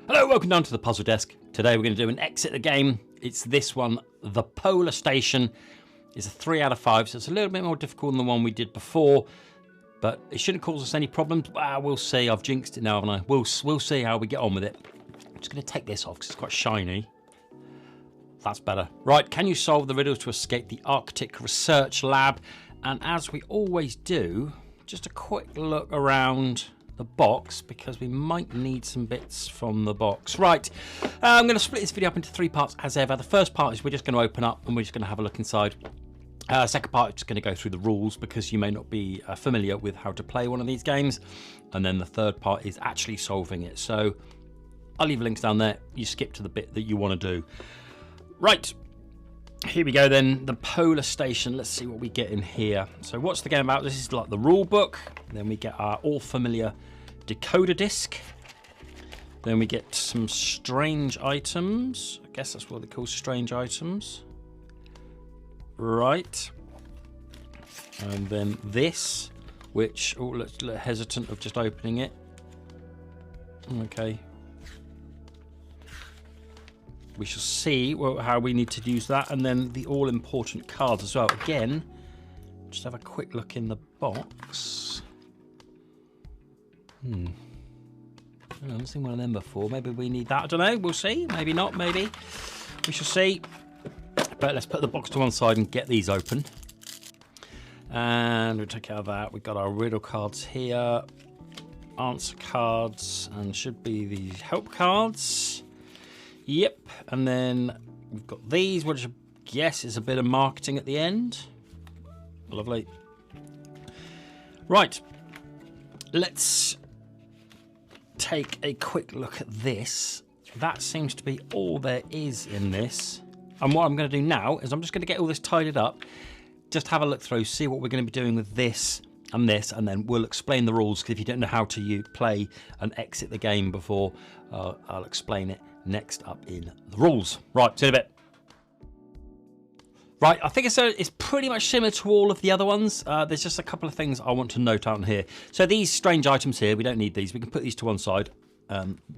Hello, welcome down to the puzzle desk. Today we're going to do an exit the game. It's this one, the Polar Station. It's a 3 out of 5, so it's a little bit more difficult than the one we did before, but it shouldn't cause us any problems. We'll see. I've jinxed it now, haven't I? We'll see how we get on with it. I'm just going to take this off because it's quite shiny. That's better. Right, can you solve the riddles to escape the Arctic Research Lab? And as we always do, just a quick look around the box because we might need some bits from the box. Right, I'm going to split this video up into 3 parts as ever. The first part is we're just going to open up and we're just going to have a look inside. Second part is just going to go through the rules because you may not be familiar with how to play one of these games. And then the third part is actually solving it. So I'll leave links down there. You skip to the bit that you want to do. Right, here we go then, the Polar Station. Let's see what we get in here. So what's the game about? This is like the rule book. Then we get our all familiar decoder disc. Then we get some strange items. I guess that's what they call strange items. Right. And then this, which, oh, let's hesitant of just opening it. Okay. We shall see how we need to use that, and then the all-important cards as well. Again, just have a quick look in the box. I've never seen one of them before. Maybe we need that. I don't know. We'll see. Maybe not. Maybe. We shall see. But let's put the box to one side and get these open. And we'll take care of that. We've got our riddle cards here, answer cards, and should be the help cards. Yep, and then we've got these, which I guess is a bit of marketing at the end. Lovely. Right, let's take a quick look at this. That seems to be all there is in this. And what I'm going to do now is I'm just going to get all this tidied up, just have a look through, see what we're going to be doing with this, and then we'll explain the rules, because if you don't know how to play and exit the game before, I'll explain it next up in the rules. Right, see you in a bit. Right, I think it's pretty much similar to all of the other ones. There's just a couple of things I want to note out here. So these strange items here, we don't need these. We can put these to one side.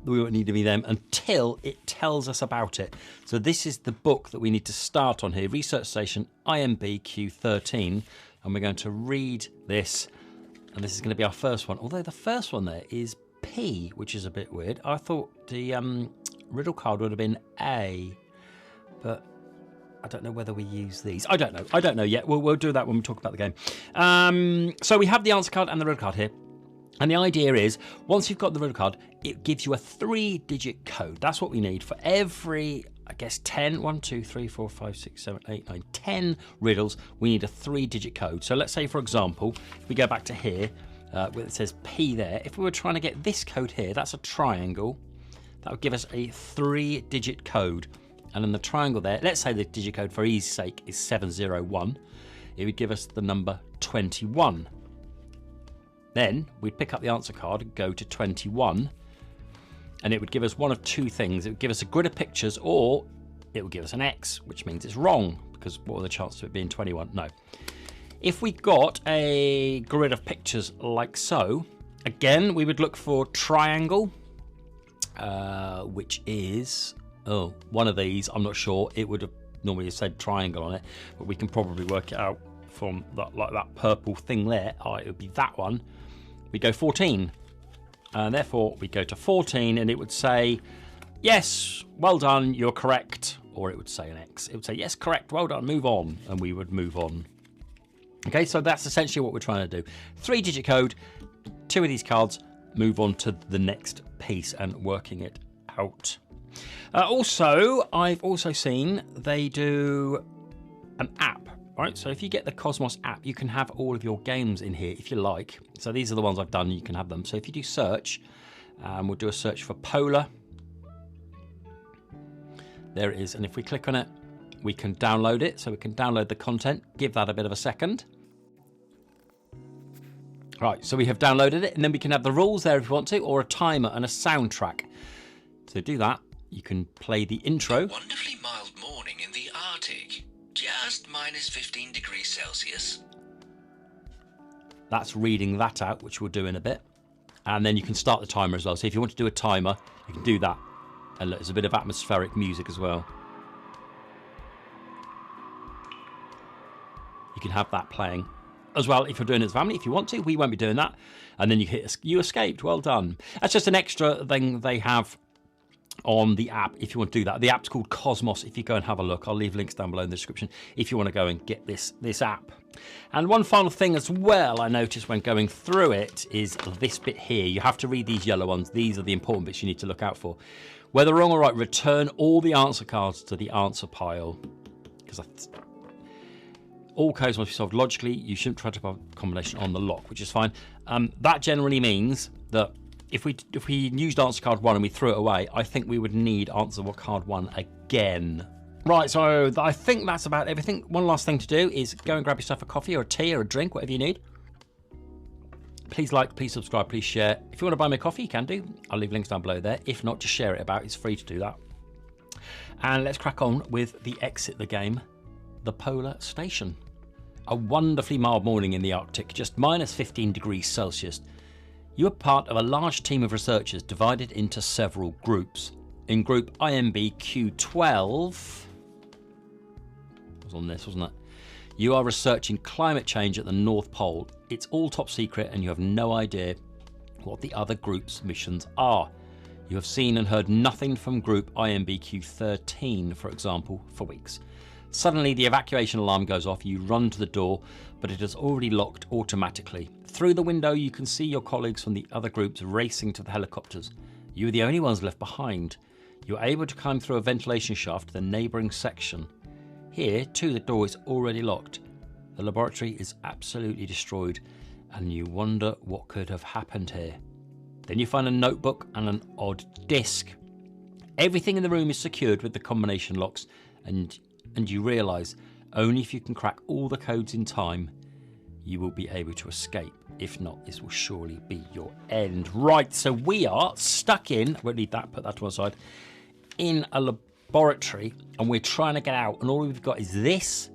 We won't need to be them until it tells us about it. So this is the book that we need to start on here. Research Station IMB Q13. And we're going to read this. And this is going to be our first one. Although the first one there is P, which is a bit weird. I thought the riddle card would have been A, but I don't know whether we use these. I don't know yet. We'll do that when we talk about the game. So we have the answer card and the riddle card here. And the idea is, once you've got the riddle card, it gives you a 3-digit code. That's what we need for every, I guess, 10, 1, 2, 3, 4, 5, 6, 7, 8, 9, 10 riddles. We need a 3-digit code. So let's say, for example, if we go back to here, where it says P there, if we were trying to get this code here, that's a triangle. That would give us a 3-digit code. And in the triangle there, let's say the digit code for ease sake is 701. It would give us the number 21. Then we'd pick up the answer card and go to 21. And it would give us one of two things. It would give us a grid of pictures, or it would give us an X, which means it's wrong, because what are the chances of it being 21? No. If we got a grid of pictures like so, again, we would look for triangle, which is, one of these. I'm not sure. It would have normally said triangle on it, but we can probably work it out from that, like that purple thing there. It would be that one. We go 14, and therefore we go to 14, and it would say, yes, well done, you're correct, or it would say an X. It would say, yes, correct, well done, move on, and we would move on. Okay, so that's essentially what we're trying to do. 3-digit code, 2 of these cards, move on to the next piece and working it out. Also, I've also seen they do an app. Right, so if you get the Cosmos app, you can have all of your games in here if you like. So these are the ones I've done, you can have them. So if you do search, we'll do a search for Polar. There it is, and if we click on it, we can download it. So we can download the content, give that a bit of a second. Right, so we have downloaded it, and then we can have the rules there if you want to, or a timer and a soundtrack. So to do that, you can play the intro. A wonderfully mild morning in the Arctic. Just minus 15 degrees Celsius. That's reading that out, which we'll do in a bit. And then you can start the timer as well. So if you want to do a timer, you can do that. And look, there's a bit of atmospheric music as well. You can have that playing as well if you're doing it as a family. If you want to, we won't be doing that. And then you hit, you escaped. Well done. That's just an extra thing they have on the app if you want to do that. The app's called Cosmos. If you go and have a look, I'll leave links down below in the description if you want to go and get this app. And one final thing as well I noticed when going through it is this bit here. You have to read these yellow ones. These are the important bits you need to look out for. Whether wrong or right, return all the answer cards to the answer pile. Because all codes must be solved logically. You shouldn't try to put a combination on the lock, which is fine. That generally means that if we used answer card 1 and we threw it away, I think we would need answer card 1 again. Right, so I think that's about everything. One last thing to do is go and grab yourself a coffee or a tea or a drink, whatever you need. Please like, please subscribe, please share. If you want to buy me a coffee, you can do. I'll leave links down below there. If not, just share it about. It's free to do that. And let's crack on with the exit the game, the polar station. A wonderfully mild morning in the Arctic, just minus 15 degrees Celsius. You are part of a large team of researchers divided into several groups. In group IMB Q12, was on this, wasn't it? You are researching climate change at the North Pole. It's all top secret and you have no idea what the other group's missions are. You have seen and heard nothing from group IMB Q13, for example, for weeks. Suddenly the evacuation alarm goes off. You run to the door, but it is already locked automatically. Through the window you can see your colleagues from the other groups racing to the helicopters. You are the only ones left behind. You are able to climb through a ventilation shaft to the neighbouring section. Here, too, the door is already locked. The laboratory is absolutely destroyed, and you wonder what could have happened here. Then you find a notebook and an odd disc. Everything in the room is secured with the combination locks, and you realise only if you can crack all the codes in time, you will be able to escape. If not, this will surely be your end. Right, so we are stuck in, won't need that, put that to one side, in a laboratory, and we're trying to get out, and all we've got is this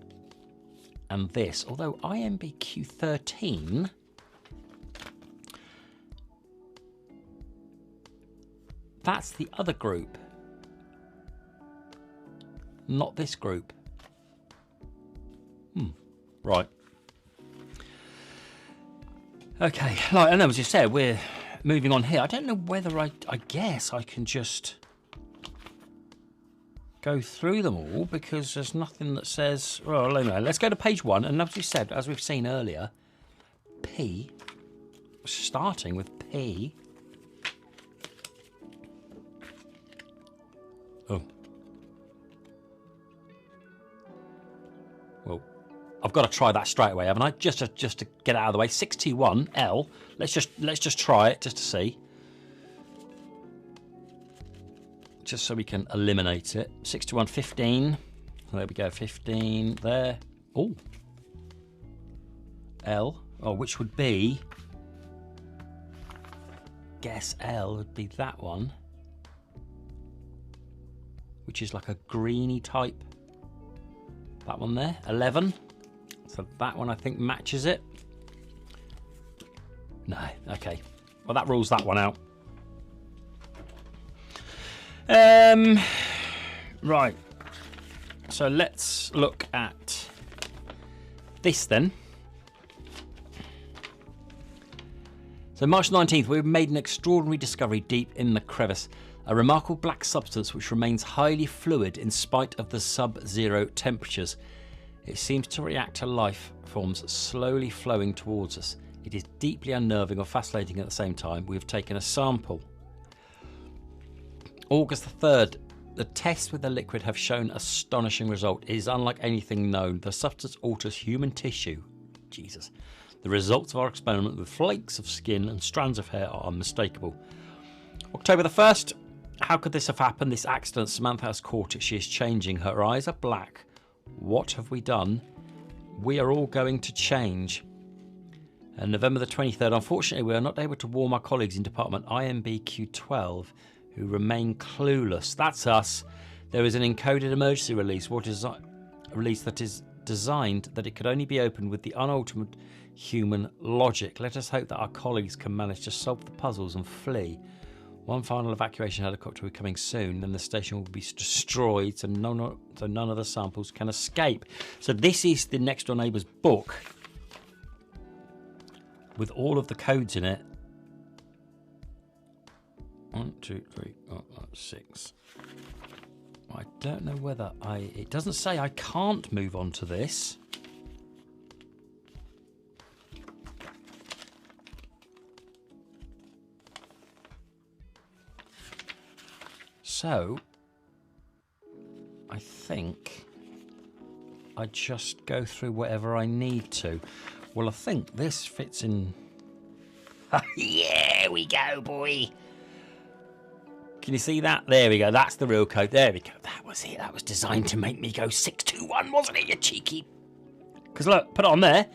and this. Although IMBQ13, that's the other group, not this group. Right. Okay, like I know, as you said, we're moving on here. I don't know whether I guess I can just go through them all because there's nothing that says, well, anyway, let's go to page 1. And as you said, as we've seen earlier, P, starting with P. Oh. Well, I've got to try that straight away, haven't I? Just to get it out of the way. 621 L. Let's just try it just to see. Just so we can eliminate it. 621 15. There we go. 15 there. Oh. L. Oh, which would be, guess L would be that one, which is like a greeny type. That one there. 11. So that one I think matches it. No, okay. Well, that rules that one out. Right. So let's look at this then. So March 19th, we've made an extraordinary discovery deep in the crevice. A remarkable black substance which remains highly fluid in spite of the sub-zero temperatures. It seems to react to life forms slowly flowing towards us. It is deeply unnerving or fascinating at the same time. We have taken a sample. August the 3rd, the tests with the liquid have shown astonishing result. It is unlike anything known. The substance alters human tissue. Jesus. The results of our experiment with flakes of skin and strands of hair are unmistakable. October the 1st, how could this have happened? This accident, Samantha has caught it. She is changing. Her eyes are black. What have we done? We are all going to change. And November the 23rd, unfortunately, we are not able to warn our colleagues in Department IMBQ12 who remain clueless. That's us. There is an encoded emergency release. What is a release that is designed that it could only be opened with the unaltered human logic. Let us hope that our colleagues can manage to solve the puzzles and flee. One final evacuation helicopter will be coming soon, then the station will be destroyed, so none of the samples can escape. So this is the next door neighbour's book with all of the codes in it. 1, 2, 3, 4, 5, 6. I don't know whether it doesn't say I can't move on to this. So, I think I just go through whatever I need to. Well, I think this fits in. Yeah, we go, boy. Can you see that? There we go. That's the real code. There we go. That was it. That was designed to make me go 621, wasn't it, you cheeky? Because look, put it on there.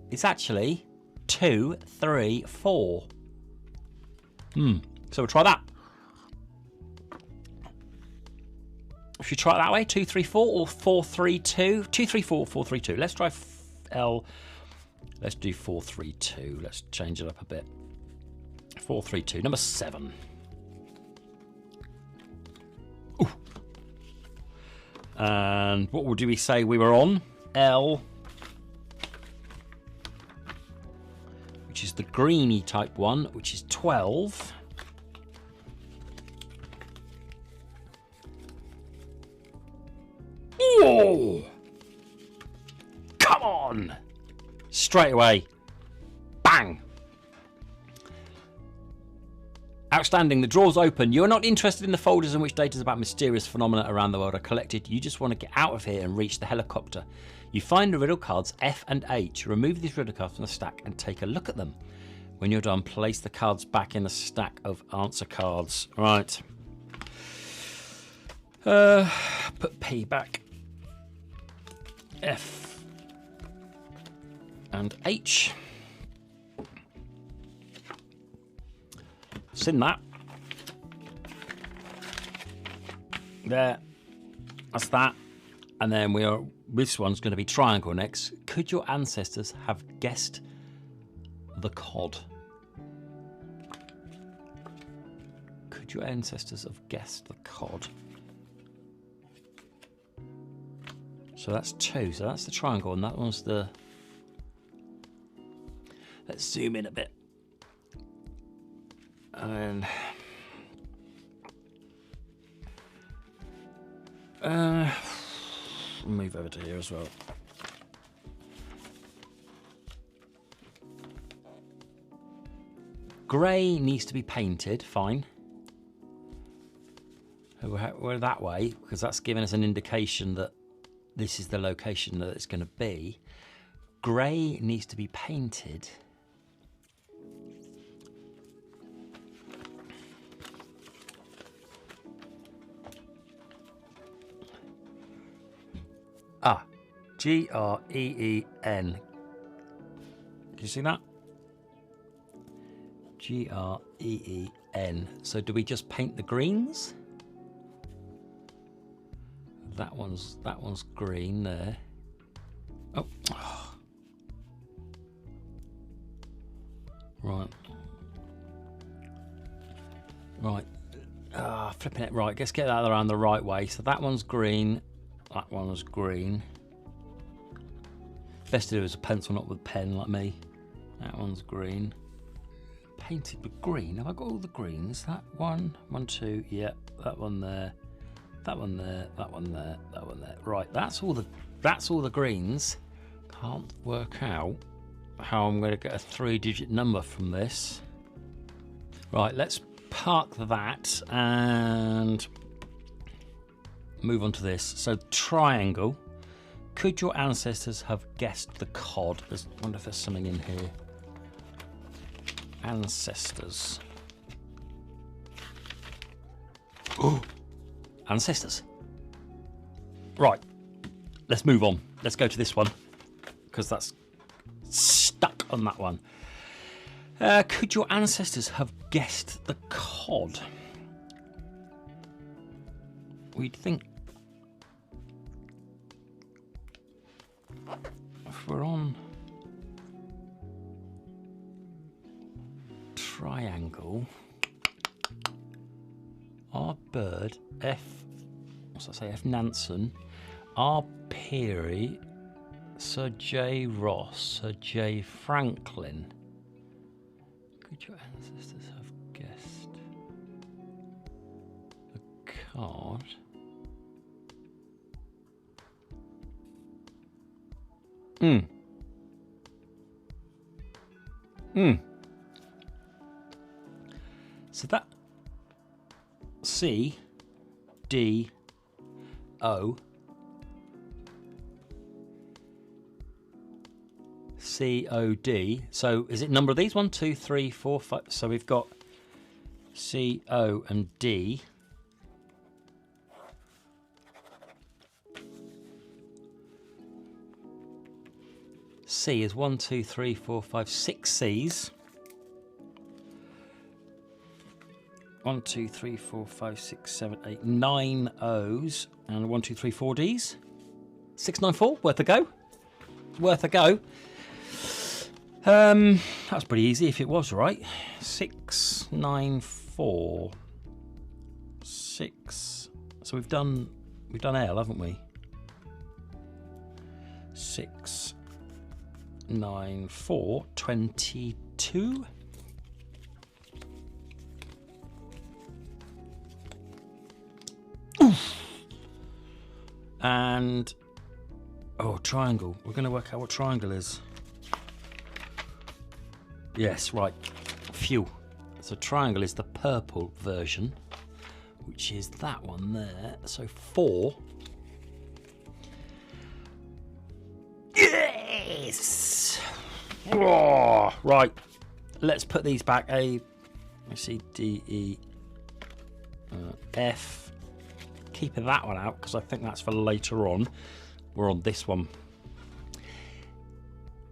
It's actually 2, 3, 4. So we'll try that. If you try it that way, 2, 3, 4 or 4, 3, 2. 2, 3, 4, 4, 3, 2. Let's try L. Let's do 4, 3, 2. Let's change it up a bit. 4, 3, 2. Number 7. Ooh. And what would we say we were on? L. Which is the greeny type one, which is 12. Oh! Come on! Straight away. Bang! Outstanding. The draw's open. You're not interested in the folders in which data about mysterious phenomena around the world are collected. You just want to get out of here and reach the helicopter. You find the riddle cards F and H. Remove these riddle cards from the stack and take a look at them. When you're done, place the cards back in the stack of answer cards. Right. Put P back. F and H. Send that. There. That's that. And then this one's going to be triangle next. Could your ancestors have guessed the cod? Could your ancestors have guessed the cod? So that's 2. So that's the triangle, and that one's the. Let's zoom in a bit. And move over to here as well. Grey needs to be painted. Fine. We're that way because that's giving us an indication that this is the location that it's going to be. Grey needs to be painted. Green. Can you see that? Green. So do we just paint the greens? That one's green there. Oh. Right. Flipping it right. Let's get that around the right way. So that one's green. That one's green. Best to do is a pencil, not with a pen like me. That one's green. Painted with green. Have I got all the greens? That one, 1, 2, yeah. That one there. That one there. That one there. That one there. Right. That's all the greens. Can't work out how I'm going to get a 3-digit number from this. Right. Let's park that and move on to this. So triangle. Could your ancestors have guessed the cod? I wonder if there's something in here. Ancestors. Oh, ancestors. Right. Let's move on. Let's go to this one because that's stuck on that one. Could your ancestors have guessed the cod? We'd think. If we're on triangle, Bird, F, what's that say, F Nansen, R Peary, Sir J Ross, Sir J Franklin. Could your ancestors have guessed a card? So that C D O C O D. So is it number of these? 1, 2, 3, 4, 5. So we've got C O and D. C is 1, 2, 3, 4, 5, 6 C's. 1, 2, 3, 4, 5, 6, 7, 8, 9 O's and 1, 2, 3, 4 D's. 6, 9, 4. Worth a go. Worth a go. That's pretty easy if it was right. 6, 9, 4. 6. So we've done L, haven't we? 6, 9, 4, 22. And triangle. We're going to work out what triangle is. Yes, right. Phew. So triangle is the purple version, which is that one there. So 4. Yes. Oh, right. Let's put these back. A, C, D, E, F. Keeping that one out because I think that's for later on. We're on this one.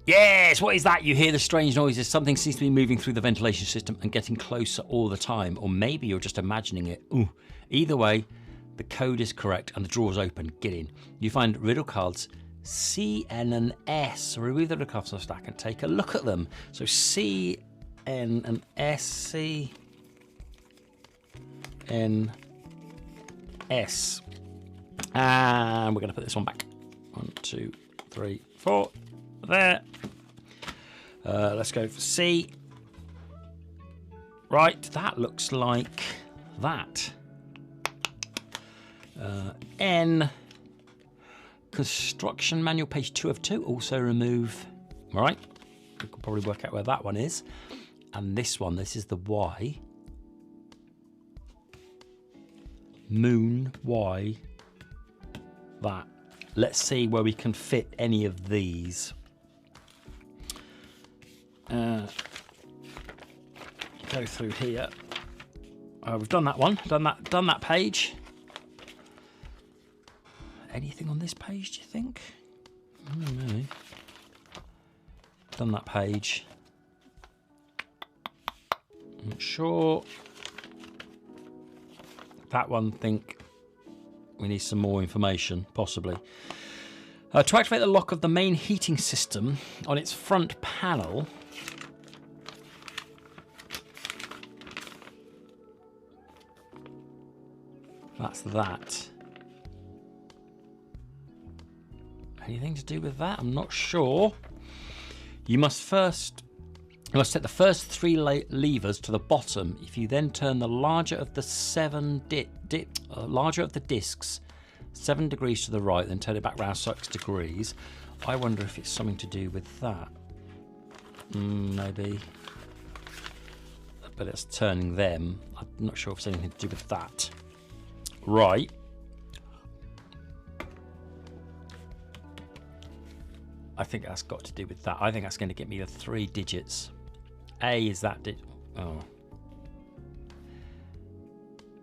Yes, what is that? You hear the strange noises. Something seems to be moving through the ventilation system and getting closer all the time. Or maybe you're just imagining it. Ooh. Either way, the code is correct and the drawer's open. Get in. You find riddle cards C, N and S. Remove the riddle cards from the stack and take a look at them. So C, N and S. C, N, S. And we're going to put this one back. 1, 2, 3, 4. There. Let's go for C. Right, that looks like that. N. Construction manual, page 2 of 2. Also remove. All right. We could probably work out where that one is. And this one, this is the Y. Moon, Y. That. Let's see where we can fit any of these. Go through here. We've done that one. Done that page. Anything on this page, do you think? No. Done that page. Not sure. That one, think we need some more information, possibly. To activate the lock of the main heating system on its front panel, that's that. Anything to do with that? I'm not sure. You must set the first 3 levers to the bottom. If you then turn the larger of the larger of the discs 7 degrees to the right, then turn it back round 6 degrees. I wonder if it's something to do with that. Maybe. But it's turning them. I'm not sure if it's anything to do with that. Right. I think that's got to do with that. I think that's going to get me the 3 digits. A is that digit. Oh.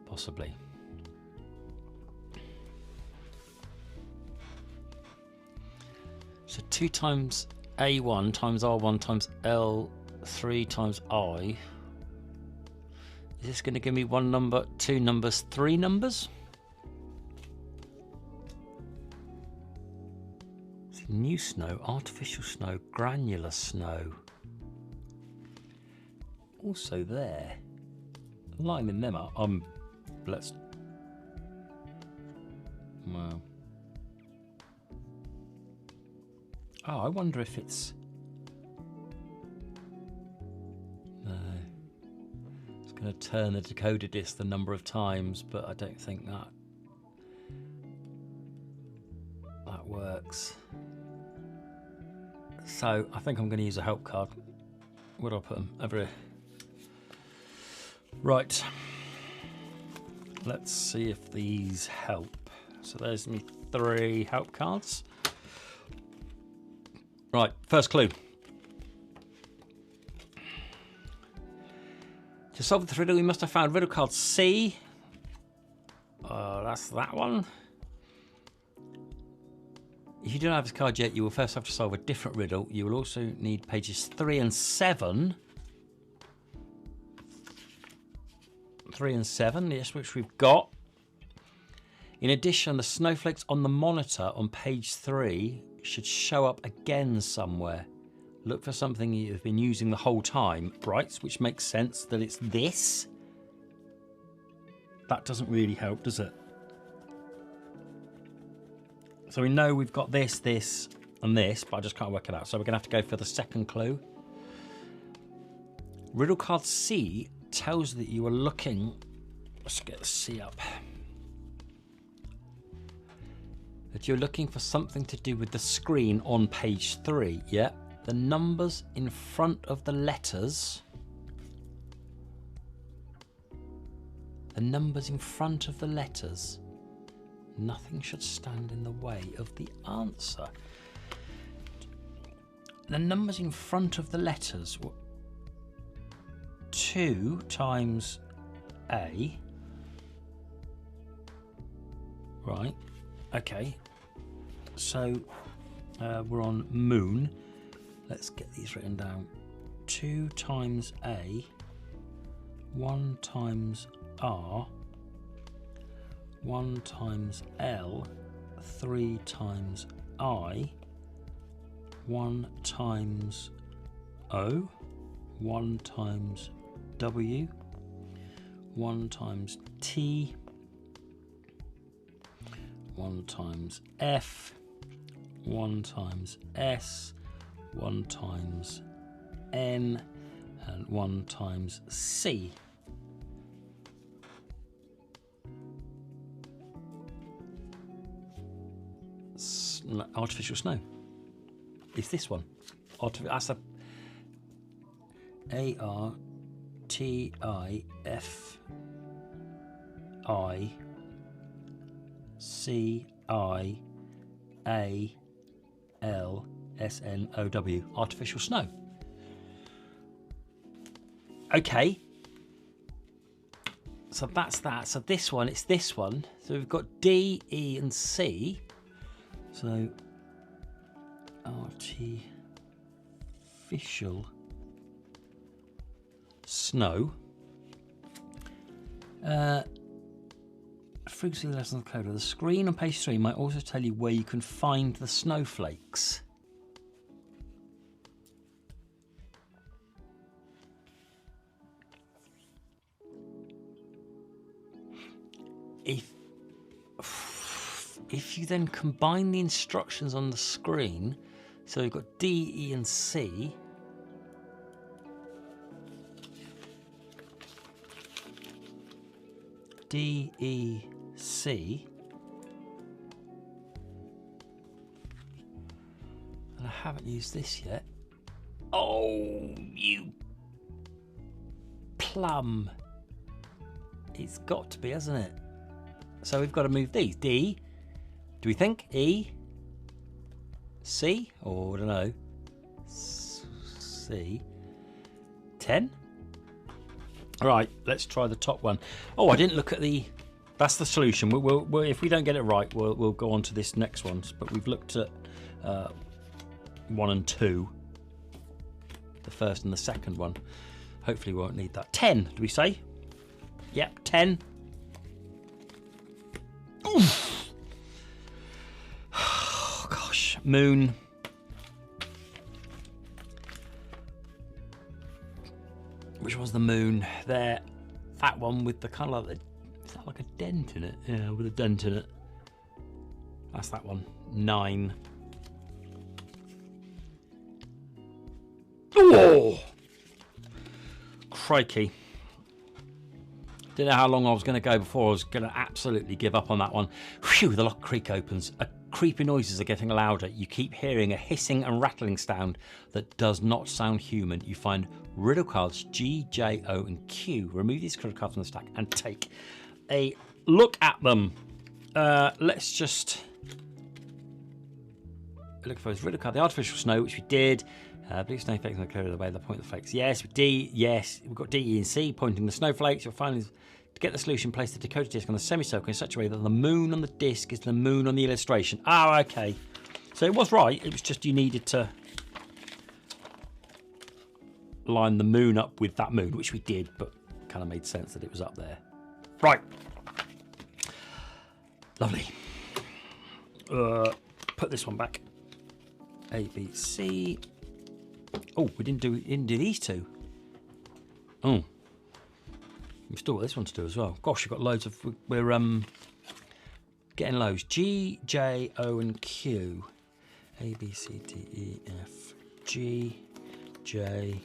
Possibly. So 2 times A1 times R1 times L3 times I. Is this going to give me 1 number, 2 numbers, 3 numbers? New snow, artificial snow, granular snow. Also there. Lining them up. Let's Wow. Oh, I wonder if it's... No. It's going to turn the decoder disc the number of times, but I don't think that works. So I think I'm going to use a help card. Where do I put them? Over here. Right. Let's see if these help. So there's me 3 help cards. Right, first clue. To solve the riddle, we must have found riddle card C. That's that one. If you don't have this card yet, you will first have to solve a different riddle. You will also need pages 3 and 7. 3 and 7, yes, which we've got. In addition, the snowflakes on the monitor on page 3 should show up again somewhere. Look for something you've been using the whole time, right? Which makes sense that it's this. That doesn't really help, does it? So we know we've got this, this, and this, but I just can't work it out. So we're going to have to go for the second clue. Riddle card C tells that you are looking... Let's get the C up. That you're looking for something to do with the screen on page 3. Yeah, the numbers in front of the letters. The numbers in front of the letters. Nothing should stand in the way of the answer. The numbers in front of the letters. 2 times A. Right. Okay. So we're on moon. Let's get these written down. 2 times A. 1 times R. 1 times L, 3 times I, 1 times O, 1 times W, 1 times T, 1 times F, 1 times S, 1 times N, and 1 times C. Artificial snow. It's this one. That's a ARTIFICALSNOW. Artificial snow. Okay. So that's that. So this one, it's this one. So we've got D, E, and C. So, artificial snow. Frequency less than the code. The screen on page 3 might also tell you where you can find the snowflakes. If you then combine the instructions on the screen, so you've got D, E, and C. D, E, C. And I haven't used this yet. Oh, you plum. It's got to be, hasn't it? So we've got to move these. D. Do we think? E? C? Or I don't know. C? 10? Right, let's try the top one. Oh, I didn't look at the... That's the solution. We'll, if we don't get it right, we'll go on to this next one. But we've looked at 1 and 2. The first and the second one. Hopefully we won't need that. 10, do we say? Yep, 10. Oof. Oh, gosh. Moon. Which was the moon? There. That one with the kind of like the... Is that like a dent in it? Yeah, with a dent in it. That's that one. 9. Oh! Crikey. Didn't know how long I was going to go before I was going to absolutely give up on that one. Phew, the lock creak opens. Creepy noises are getting louder. You keep hearing a hissing and rattling sound that does not sound human. You find riddle cards G, J, O, and Q. Remove these riddle cards from the stack and take a look at them. Let's just look for this riddle card. The artificial snow, which we did. Blue snowflakes and clear away the point of the flakes. Yes, D. Yes, we've got D, E, and C pointing the snowflakes. You'll finally to get the solution. Place the decoder disc on the semicircle in such a way that the moon on the disc is the moon on the illustration. Oh, okay. So it was right. It was just you needed to line the moon up with that moon, which we did, but kind of made sense that it was up there. Right. Lovely. Put this one back. A, B, C. Oh, we didn't do these two. Oh, we've still got this one to do as well. Gosh, you've got loads of. We're getting loads. G, J, O, and Q. A, B, C, D, E, F, G, J,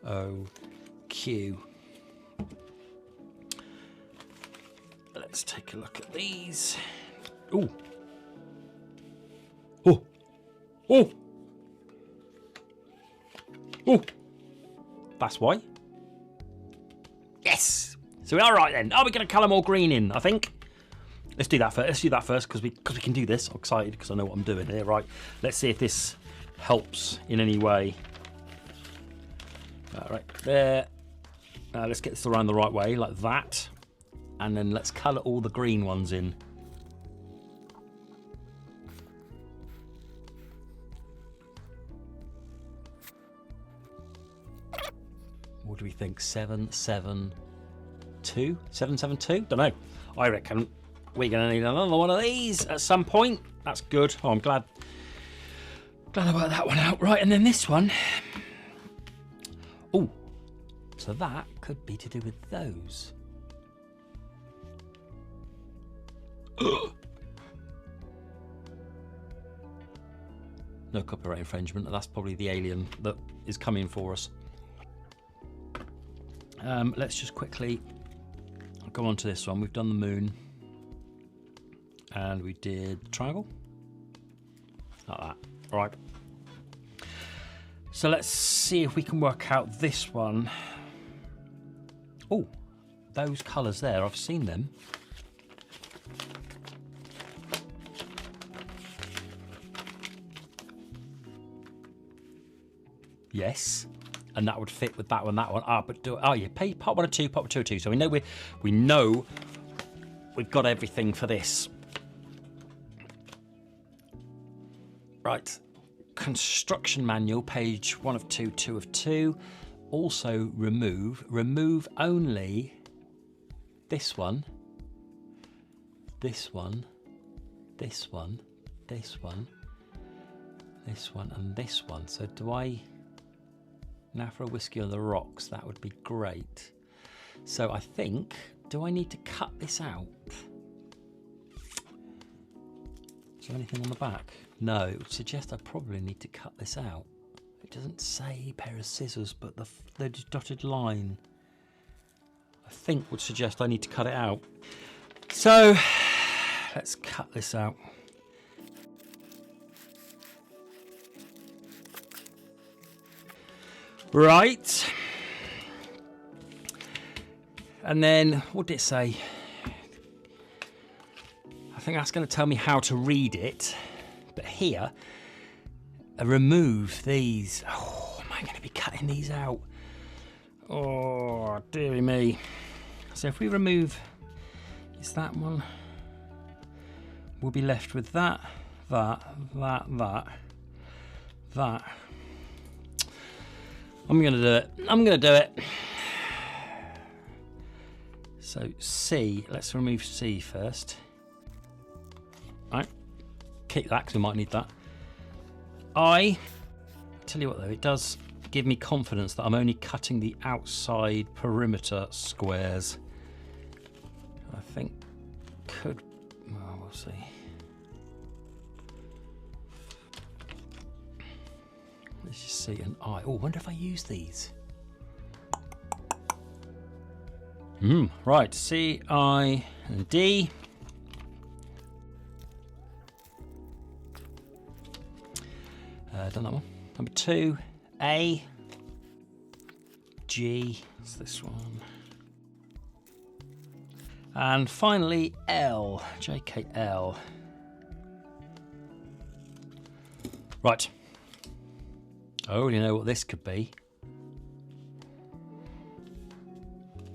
O, Q. Let's take a look at these. Oh. Oh. Oh. Oh, that's why. Yes. So we are right then. Are we going to colour more green in? I think. Let's do that first. Let's do that first because we can do this. I'm excited because I know what I'm doing here. Right. Let's see if this helps in any way. Right there. Let's get this around the right way, like that, and then let's colour all the green ones in. What do we think? 772? 772? Don't know. I reckon we're going to need another one of these at some point. That's good. Oh, I'm glad I worked that one out. Right, and then this one. Oh, so that could be to do with those. No copyright infringement. That's probably the alien that is coming for us. Let's just quickly go on to this one. We've done the moon and we did the triangle. Like that. All right. So let's see if we can work out this one. Oh, those colours there, I've seen them. Yes. And that would fit with that one, that one. But yeah, pay part 1 or 2, part 2 or 2. So we know we've got everything for this. Right. Construction manual, page 1 of 2, 2 of 2. Also remove only this one, this one, this one, this one, this one, and this one. So do I? Now for a whiskey on the rocks, that would be great. So I think, do I need to cut this out? Is there anything on the back? No, it would suggest I probably need to cut this out. It doesn't say pair of scissors, but the dotted line, I think, would suggest I need to cut it out. So let's cut this out. Right. And then, what did it say? I think that's going to tell me how to read it. But here, remove these. Oh, am I going to be cutting these out? Oh, dearie me. So if we remove, it's that one. We'll be left with that. I'm going to do it. So C, let's remove C first. All right, keep that because we might need that. I tell you what though, it does give me confidence that I'm only cutting the outside perimeter squares. I think we'll see. Let's just see an I. Oh, I wonder if I use these. Right, C, I, and D. Done that one. Number 2, A, G. What's this one? And finally, L, JKL. Right. I already know what this could be.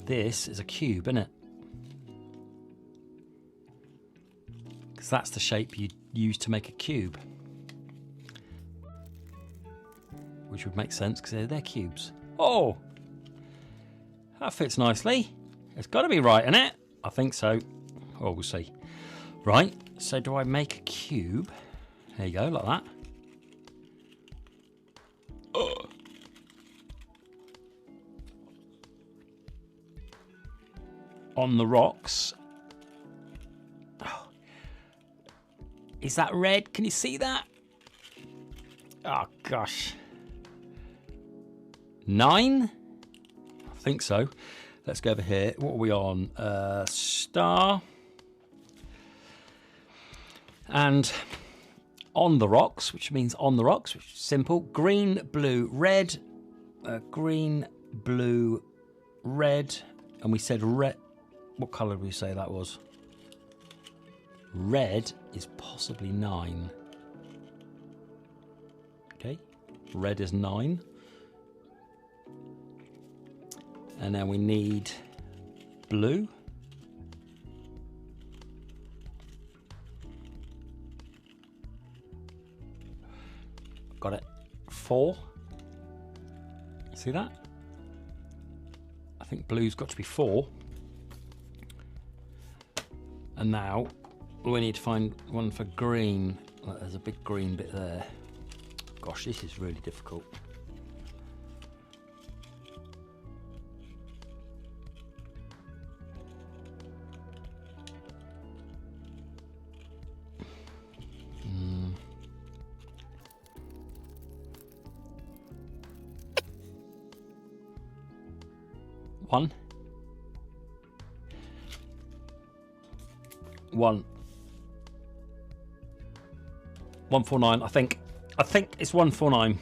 This is a cube, isn't it? Because that's the shape you use to make a cube. Which would make sense because they're cubes. Oh! That fits nicely. It's got to be right, isn't it? I think so. Oh, we'll see. Right, so do I make a cube? There you go, like that. On the rocks. Oh. Is that red? Can you see that? Oh, gosh. 9? I think so. Let's go over here. What are we on? Star. And on the rocks, which means on the rocks, which is simple. Green, blue, red. Green, blue, red. And we said red. What colour did we say that was? Red is possibly 9. Okay. Red is 9. And then we need blue. Got it. 4. See that? I think blue's got to be 4. And now we need to find one for green. There's a big green bit there. Gosh, this is really difficult. One. 149. I think it's 149.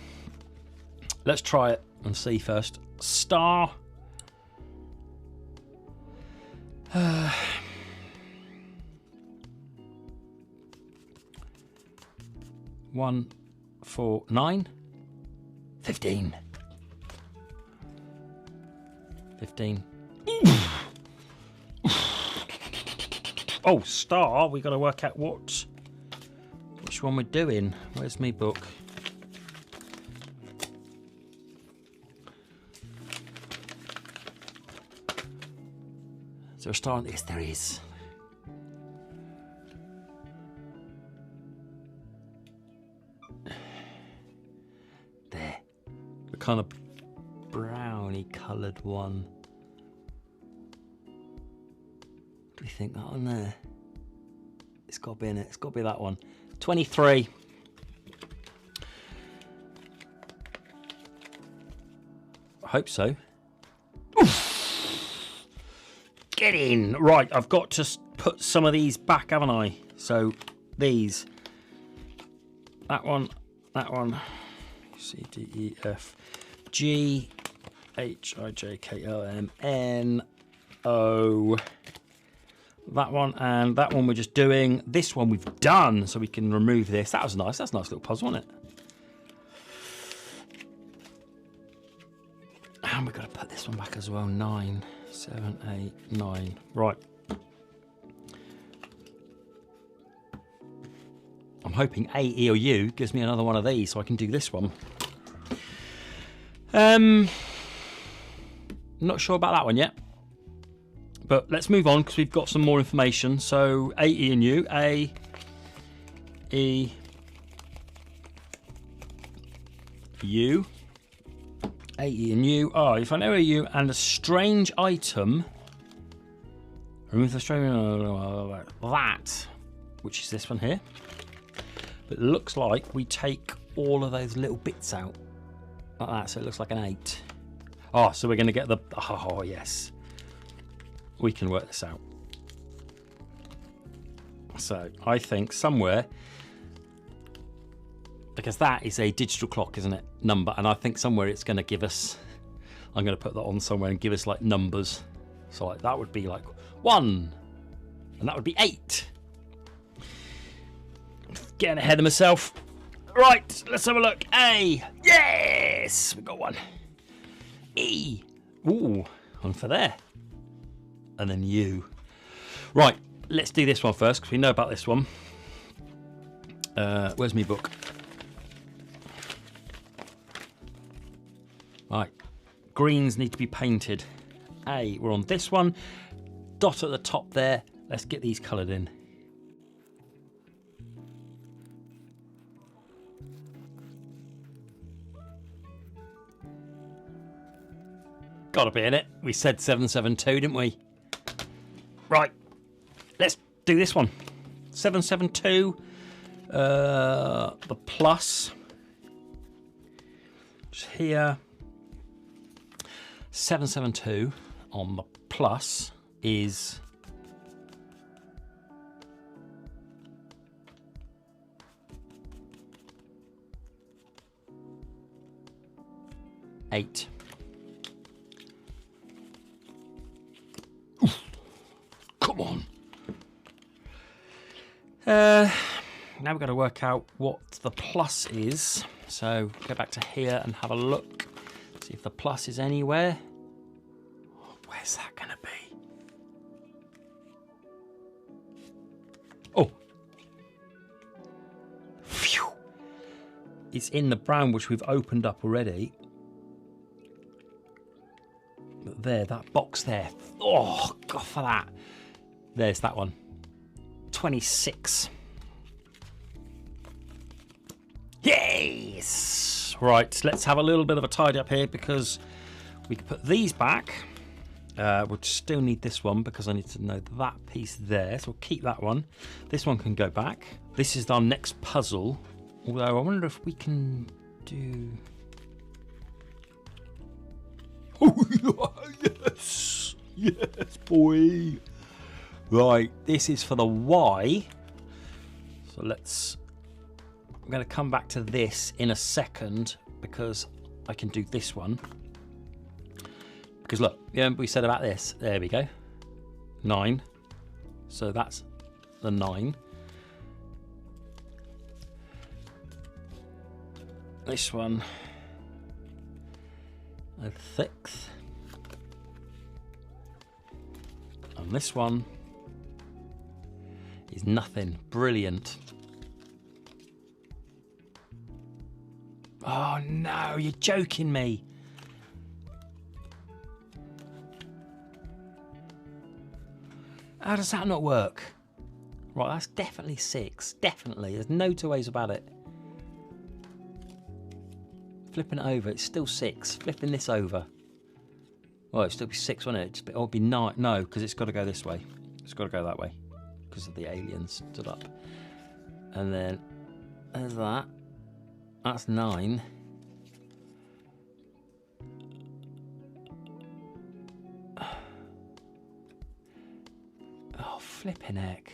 Let's try it and see first. Star. One, 4, 9, 15. 15. Oh, star. We got to work out which one we're doing. Where's my book? Is there a star on this? There is. There. The kind of browny coloured one. Do we think that one there? It's got to be in it. It's got to be that one. 23. I hope so. Oof. Get in. Right, I've got to put some of these back, haven't I? So these. That one. C, D, E, F, G, H, I, J, K, L, M, N, O. That one and that one we're just doing. This one we've done, so we can remove this. That was nice. That's a nice little puzzle, wasn't it? And we've got to put this one back as well. 9, 7, 8, 9. Right. I'm hoping A, E, or U gives me another one of these so I can do this one. Not sure about that one yet. But let's move on because we've got some more information. So A, E, and U. A, E, U. A, E, and U. Oh, if I know a U and a strange item, remove the strange that, which is this one here. But it looks like we take all of those little bits out. like that, so it looks like an 8. Oh, so we're going to get the... Oh, yes. We can work this out. So I think somewhere, because that is a digital clock, isn't it? Number. And I think somewhere it's going to give us... I'm going to put that on somewhere and give us like numbers. So like that would be like 1. And that would be 8. Getting ahead of myself. Right, let's have a look. A. Yes! We got 1. E. Ooh, one for there. And then U. Right, let's do this one first, because we know about this one. Where's my book? Right. Greens need to be painted. A, we're on this one. Dot at the top there. Let's get these coloured in. Gotta be in it. We said 772, didn't we? Right. Let's do this one. 772. The plus. Just here. 772 on the plus is 8. Oof. Come on. Now we've got to work out what the plus is. So go back to here and have a look. See if the plus is anywhere. Where's that going to be? Oh. Phew. It's in the brown, which we've opened up already. But there, that box there. Oh, God, for that. There's that one. 26. Yes! Right, let's have a little bit of a tidy up here because we can put these back. We'll still need this one because I need to know that piece there. So we'll keep that one. This one can go back. This is our next puzzle. Although I wonder if we can do... Oh, yes! Yes, boy! Right, this is for the Y. So let's... I'm going to come back to this in a second because I can do this one. Because look, remember we said about this? There we go. 9. So that's the 9. This one, a 6th. And this one is nothing. Brilliant. Oh no, you're joking me. How does that not work? Right, that's definitely 6. Definitely. There's no two ways about it. Flipping it over, it's still 6. Flipping this over. Well, it'd still be 6, wouldn't it? It would be 9. No, because it's got to go this way. It's got to go that way. Because of the aliens stood up. And then there's that. That's 9. Oh, flipping heck.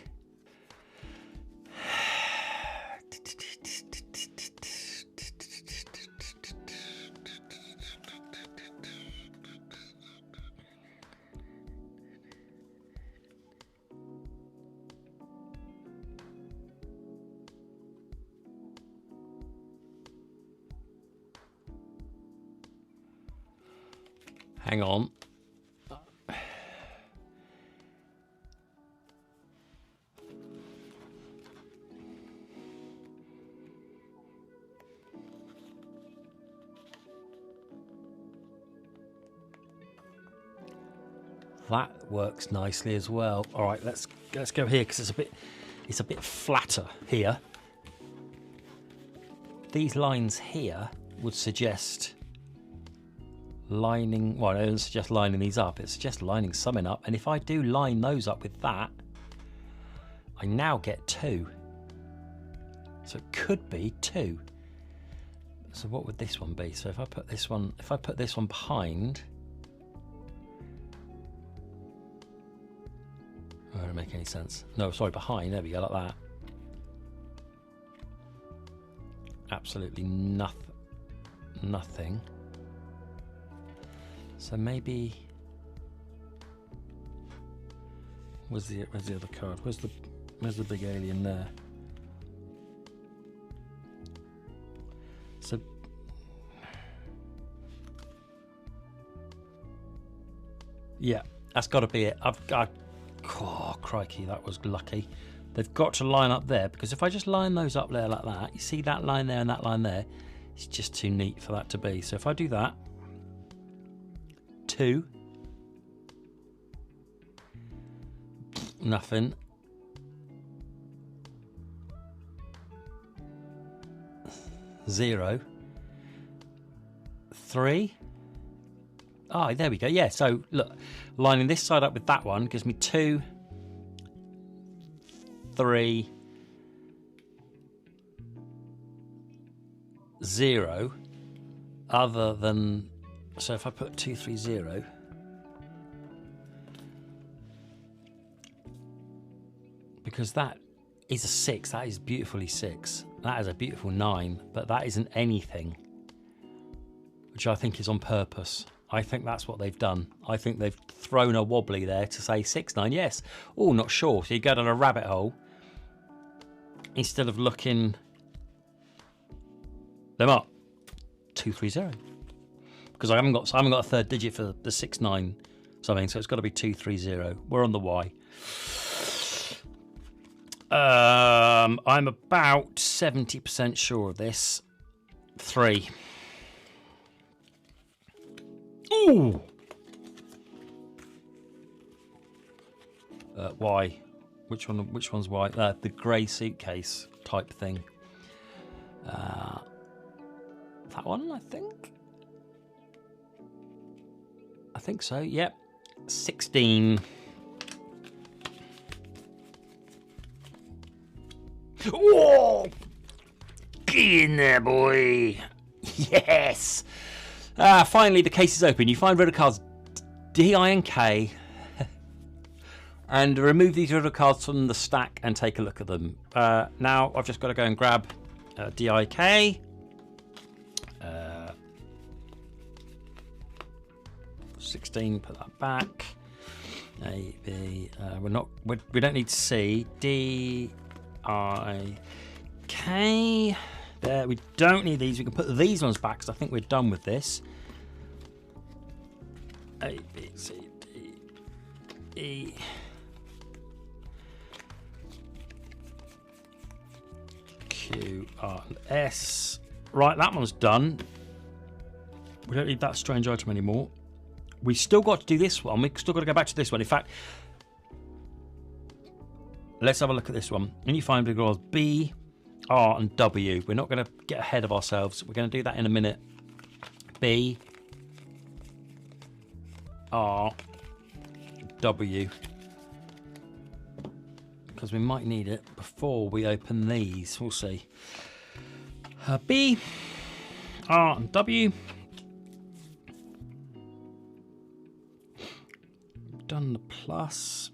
Hang on. That works nicely as well. All right, let's go here because it's a bit flatter here. These lines here would suggest lining, well, it doesn't suggest lining these up, it suggests lining something up, and if I do line those up with that, I now get 2. So it could be 2. So what would this one be? So if I put this one behind, oh, doesn't make any sense. No, sorry, behind. There we go, like that. Absolutely nothing. So maybe where's the other card? Where's the big alien there? So yeah, that's got to be it. Oh crikey, that was lucky. They've got to line up there, because if I just line those up there like that, you see that line there and that line there, it's just too neat for that to be. So if I do that, 2, nothing, 0, 3. Oh, there we go. Yeah, so look, lining this side up with that one gives me 2, 3, 0. Other than, so if I put 2, 3, 0, because that is a 6, that is beautifully 6. That is a beautiful 9, but that isn't anything, which I think is on purpose. I think that's what they've done. I think they've thrown a wobbly there to say 6, 9, yes. Oh, not sure. So you go down a rabbit hole instead of looking them up. 2, 3, 0. Because I haven't got a third digit for the 6, 9 something, so it's got to be 2, 3, 0. We're on the Y. I'm about 70% sure of this. 3. Ooh. Y. Which one's Y? The grey suitcase type thing. That one, I think. I think so. Yep. 16. Whoa! Get in there, boy. Yes. Finally, the case is open. You find riddle cards D-I-N-K and remove these riddle cards from the stack and take a look at them. Now, I've just got to go and grab D-I-K. 16, put that back. A, B, we don't need C. D-I-K. There, we don't need these. We can put these ones back because I think we're done with this. A, B, C, D, E. Q, R, and S. Right, that one's done. We don't need that strange item anymore. We still got to do this one. We've still got to go back to this one. In fact, let's have a look at this one. And you find big rolls B, R, and W. We're not going to get ahead of ourselves. We're going to do that in a minute. B, R, W. Because we might need it before we open these. We'll see. B, R, and W. Done the plus.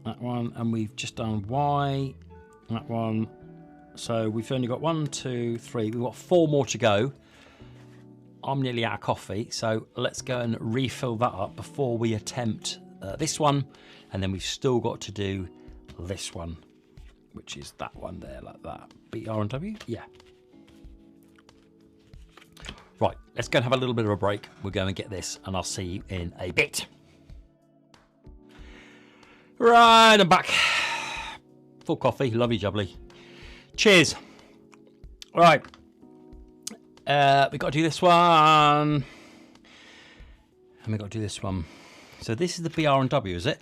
That one. And we've just done Y. That one. So we've only got 1, 2, 3. We've got 4 more to go. I'm nearly out of coffee. So let's go and refill that up before we attempt this one. And then we've still got to do this one, which is that one there, like that. B, R, and W? Yeah. Right, let's go and have a little bit of a break. We'll go and get this, and I'll see you in a bit. Right, I'm back. Full coffee, lovely jubbly. Cheers. All right. We've got to do this one. And we've got to do this one. So this is the B, R, and W, is it?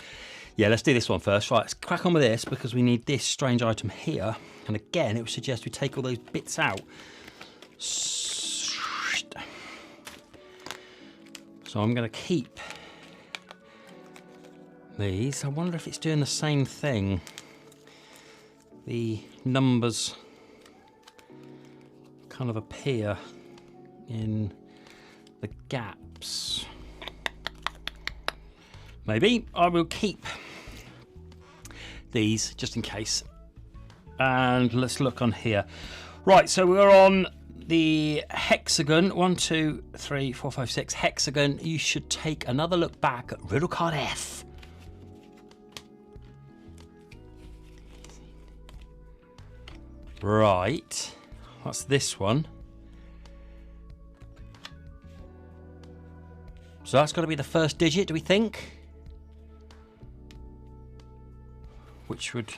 Yeah, let's do this one first. Right, let's crack on with this because we need this strange item here. And again, it would suggest we take all those bits out. So I'm going to keep these. I wonder if it's doing the same thing. The numbers kind of appear in the gaps. Maybe I will keep these just in case. And let's look on here. Right, so we're on the hexagon. 1, 2, 3, 4, 5, 6 hexagon. You should take another look back at riddle card F. Right, what's this one? So that's got to be the first digit, do we think? Which would...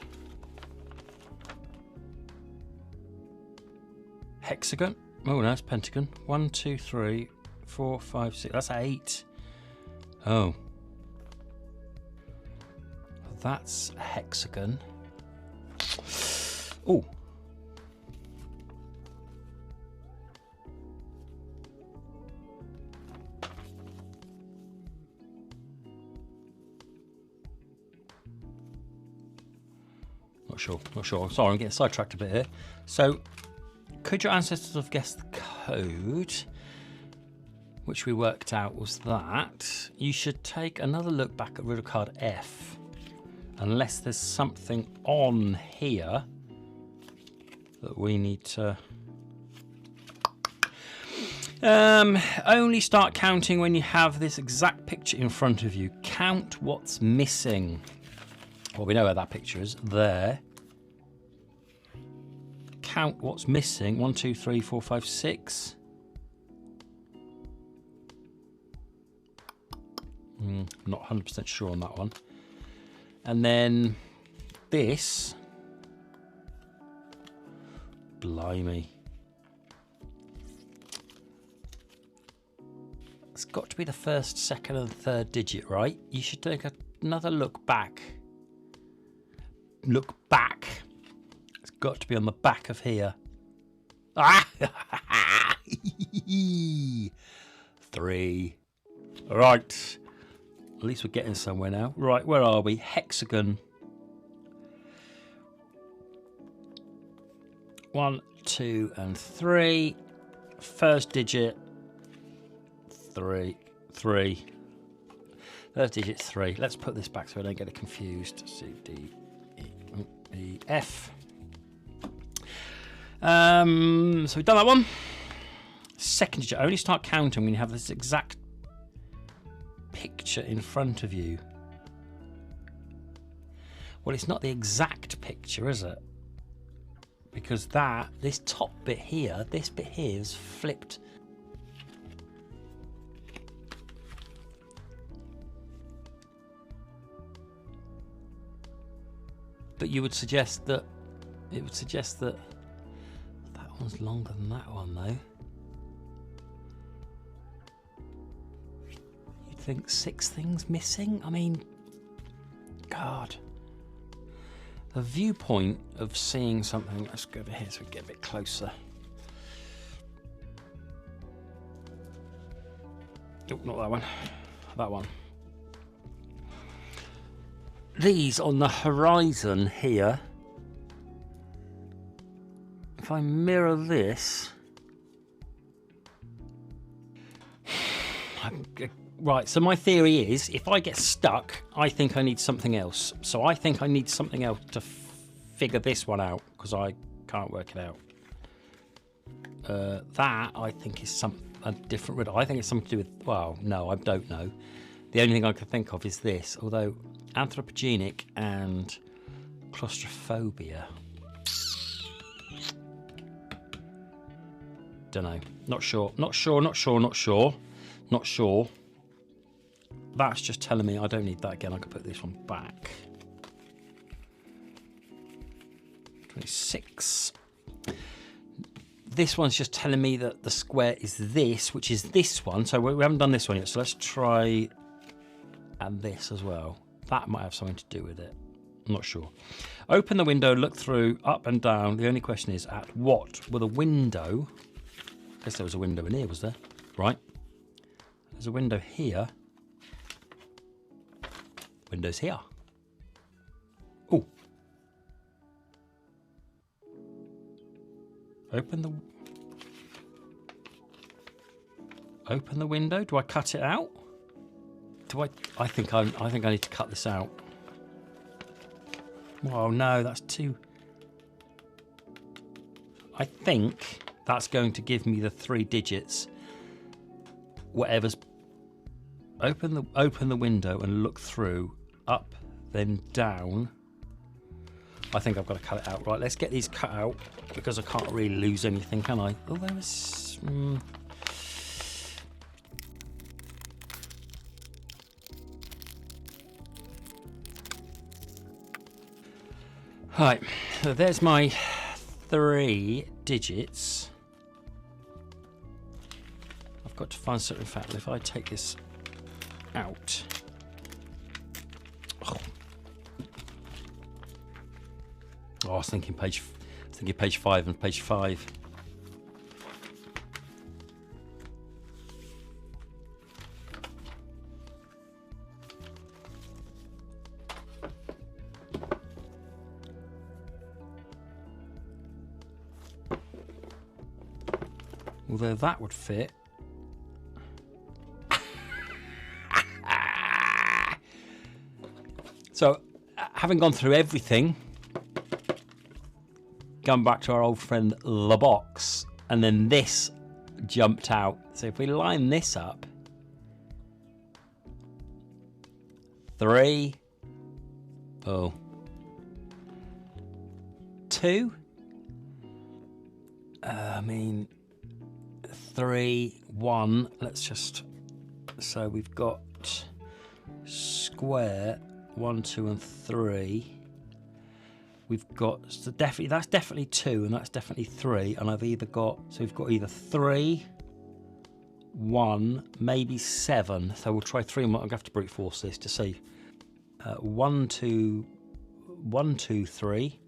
Hexagon? Oh, no, it's pentagon. 1, 2, 3, 4, 5, 6. That's 8. Oh. That's a hexagon. Oh. Not sure. Sorry, I'm getting sidetracked a bit here. So, could your ancestors have guessed the code, which we worked out was that? You should take another look back at riddle card F, unless there's something on here that we need to... only start counting when you have this exact picture in front of you. Count what's missing. Well, we know where that picture is. There. Count what's missing. 1, 2, 3, 4, 5, 6. Not 100% sure on that one. And then this. Blimey. It's got to be the first, second, and third digit, right? You should take another look back. Look back. It's got to be on the back of here. Ah! 3. Right. At least we're getting somewhere now. Right, where are we? Hexagon. 1, 2, and 3. First digit. 3. First digit 3. Let's put this back so I don't get it confused. C, D, E, F. So we've done that one. Second digit. Only start counting when you have this exact picture in front of you. Well, it's not the exact picture, is it? Because this top bit here, this bit here is flipped. But you would suggest that that one's longer than that one, though. You'd think 6 things missing? I mean, God. The viewpoint of seeing something. Let's go over here so we get a bit closer. Oh, not that one. That one. These on the horizon here. If I mirror this, right, so my theory is if I get stuck, I think I need something else. So I think I need something else to figure this one out because I can't work it out. That I think is a different riddle. I think it's something to do with, well, no, I don't know. The only thing I can think of is this, although anthropogenic and claustrophobia. Don't know. Not sure. That's just telling me I don't need that again. I can put this one back. 26. This one's just telling me that the square is this, which is this one. So we haven't done this one yet. So let's try and this as well. That might have something to do with it. I'm not sure. Open the window, look through, up and down. The only question is at what? Well, the window... I guess there was a window in here, was there? Right. There's a window here. Windows here. Oh. Open the... Open the window. Do I cut it out? Do I? I think I need to cut this out. Oh no, that's too. I think that's going to give me the 3 digits. Whatever's. Open the window and look through. Up, then down. I think I've got to cut it out. Right, let's get these cut out because I can't really lose anything, can I? Oh, there is. Right, so there's my 3 digits. I've got to find something. In fact, if I take this out. Oh, I was thinking page 5 and page 5. Although that would fit. So, having gone through everything, gone back to our old friend the box, and then this jumped out. So if we line this up, 3, 2. I mean, 3, 1. Let's just. So we've got square 1, 2, and 3. We've got so definitely that's definitely 2 and that's definitely 3, and I've either got we've got either 3, 1, maybe 7. So we'll try 3 and 1. I'm gonna have to brute force this to see. 1, 2, 1, 2, 3.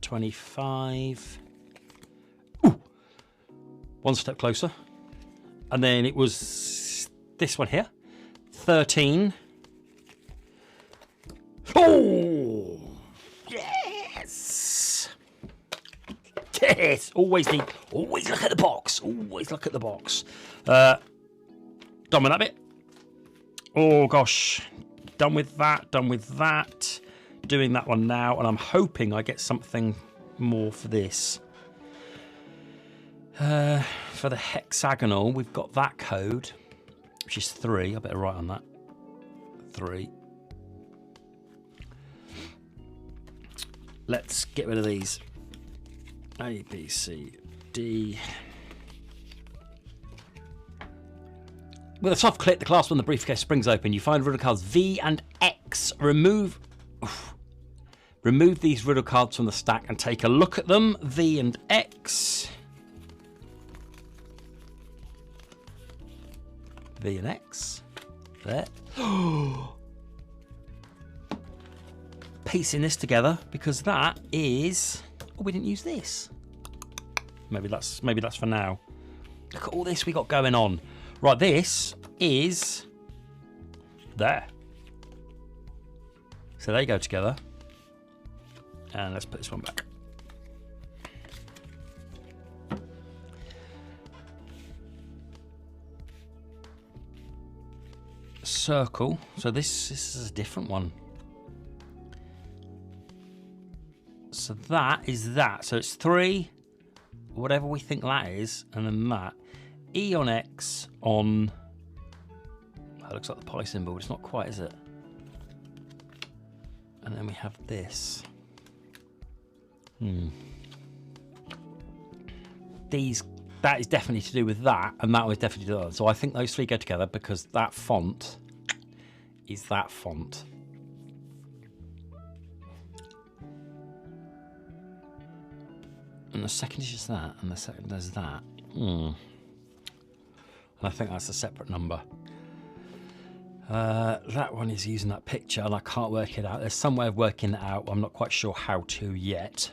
25. Ooh, one step closer, and then it was this one here. 13. Oh, yes, yes. Always look at the box. Always look at the box. Done with that bit. Oh gosh, done with that. Doing that one now, and I'm hoping I get something more for this. For the hexagonal, we've got that code, which is 3. I better write on that. 3. Let's get rid of these. A, B, C, D. With a soft click, the clasp on the briefcase springs open. You find riddle cards V and X. Remove these riddle cards from the stack and take a look at them. V and X. V and X. There. Piecing this together because that is. Oh, we didn't use this. Maybe that's for now. Look at all this we got going on. Right, this is there. So they go together. And let's put this one back. Circle. So this is a different one. So that is that. So it's 3, whatever we think that is, and then that. E on X on. That looks like the pi symbol, but it's not quite, is it? And then we have this. That is definitely to do with that, and that was definitely to do with that. So I think those 3 go together because that font is that font. And the second is just that, and the second is that. And I think that's a separate number. That one is using that picture, and I can't work it out. There's some way of working it out. I'm not quite sure how to yet.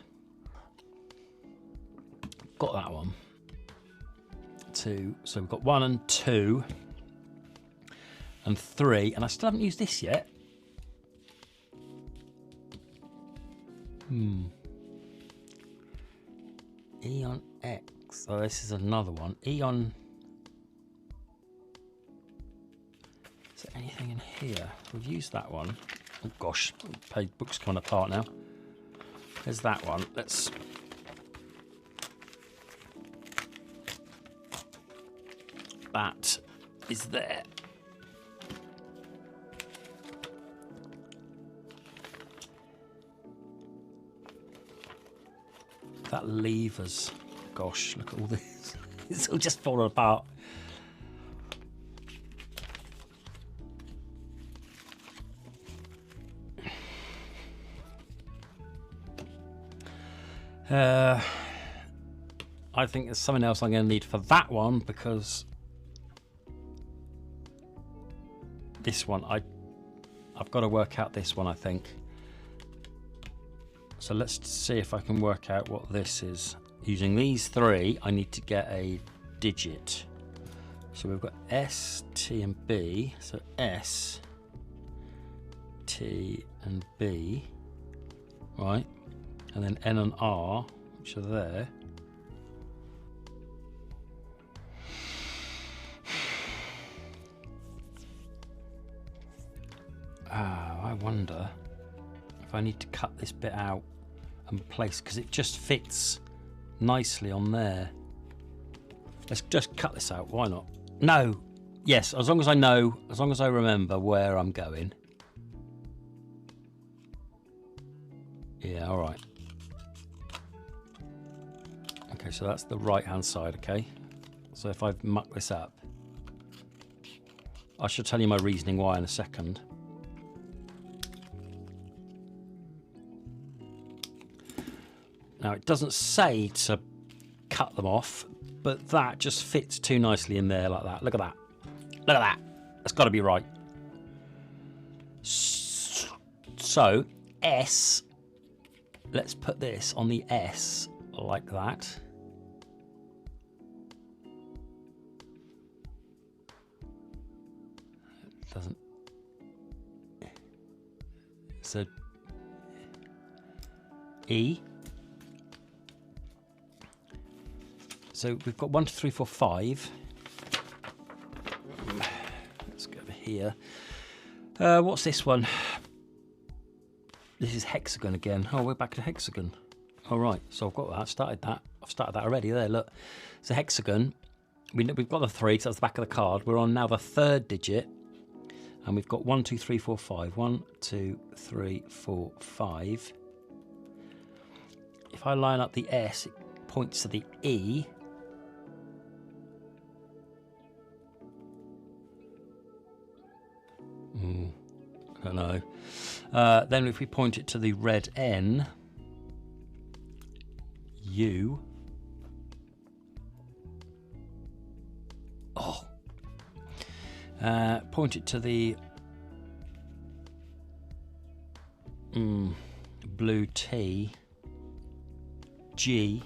Got that one. 2. So we've got 1 and 2 and 3, and I still haven't used this yet. E on X. Oh, this is another one. E on... Is there anything in here? We've used that one. Oh gosh, page book's coming apart now. There's that one. Let's... That is there. That levers. Gosh, look at all this. It's all just falling apart. I think there's something else I'm going to need for that one, because this one, I've got to work out this one, I think. So let's see if I can work out what this is. Using these three, I need to get a digit. So we've got S, T, and B. So S, T, and B, right? And then N and R, which are there. I wonder if I need to cut this bit out and place, because it just fits nicely on there. Let's just cut this out, why not? No, yes, as long as I know, as long as I remember where I'm going. Yeah, all right. Okay, so that's the right hand side, okay? So if I've mucked this up, I should tell you my reasoning why in a second. Now, it doesn't say to cut them off, but that just fits too nicely in there like that. Look at that. Look at that. That's got to be right. So, S, let's put this on the S like that. It doesn't. So, E. So we've got 1, 2, 3, 4, 5. Let's go over here. What's this one? This is hexagon again. Oh, we're back to hexagon. All right, so I've got that. I've started that already. There, look. It's a hexagon. We've got the 3, so that's the back of the card. We're on now the 3rd digit, and we've got 1, 2, 3, 4, 5. 1, 2, 3, 4, 5. If I line up the S, it points to the E. I don't know. Then if we point it to the red N, U. Oh. Point it to the blue T, G.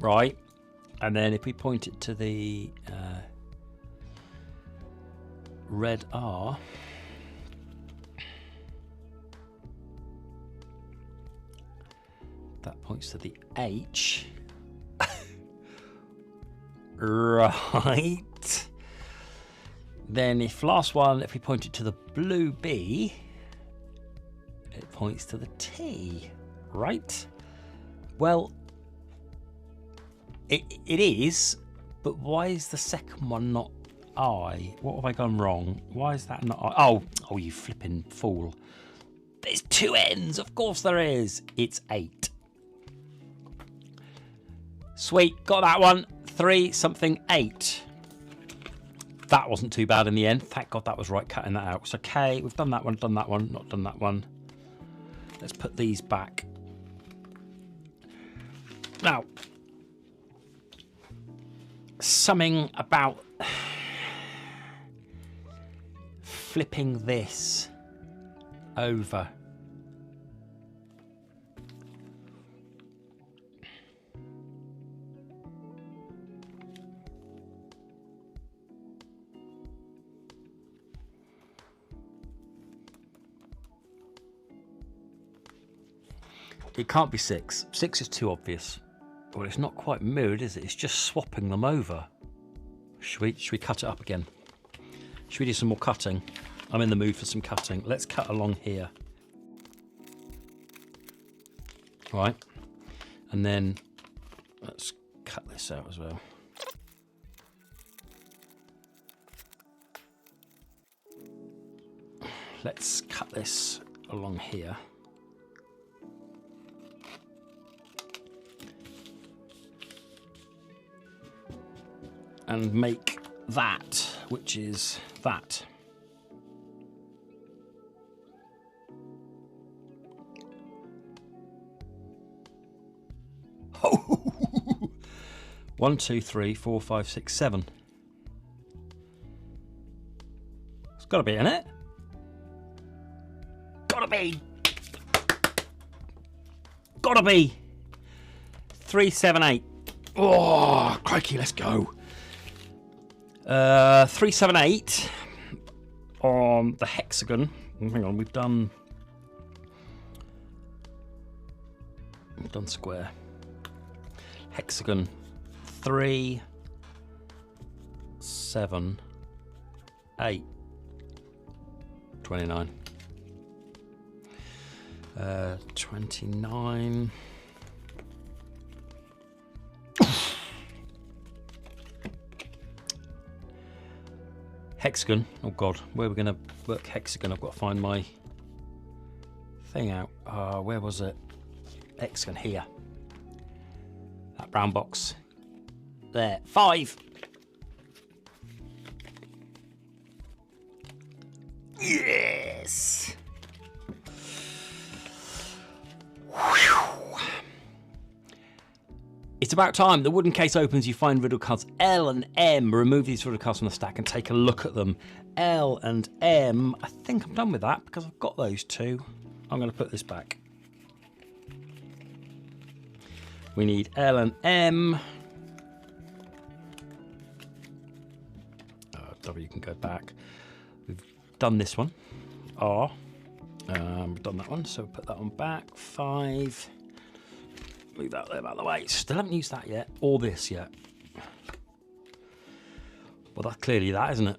Right. And then if we point it to the red R, that points to the H. Right. Then if last one, if we point it to the blue B, it points to the T. Right? Well, it is, but why is the second one not I? What have I gone wrong? Why is that not I? Oh, you flipping fool. There's 2 N's, of course there is. It's 8. Sweet, got that one. 3 something 8. That wasn't too bad in the end. Thank God that was right, cutting that out. So K, we've done that one, not done that one. Let's put these back. Now, something about flipping this over. It can't be 6. 6 is too obvious. Well, it's not quite mirrored, is it? It's just swapping them over. Should we cut it up again? Should we do some more cutting? I'm in the mood for some cutting. Let's cut along here. Right. And then let's cut this out as well. Let's cut this along here. And make that, which is that. Oh! 1, 2, 3, 4, 5, 6, 7. It's got to be in it. Gotta be. Gotta be. 3, 7, 8. Oh, crikey, let's go. 3, 7, 8 on the hexagon. Hang on, we've done square. Hexagon. 3, 7, 8. 29. 29. Hexagon. Oh God, where are we going to work hexagon? I've got to find my thing out. Where was it? Hexagon here. That brown box. There. 5. Yes. It's about time. The wooden case opens, you find riddle cards L and M. Remove these riddle cards from the stack and take a look at them. L and M. I think I'm done with that because I've got those two. I'm going to put this back. We need L and M. W can go back. We've done this one. R. We've done that one, so we'll put that one back. 5. Move that there out of the way. Still haven't used that yet, or this yet. Well, that's clearly that, isn't it?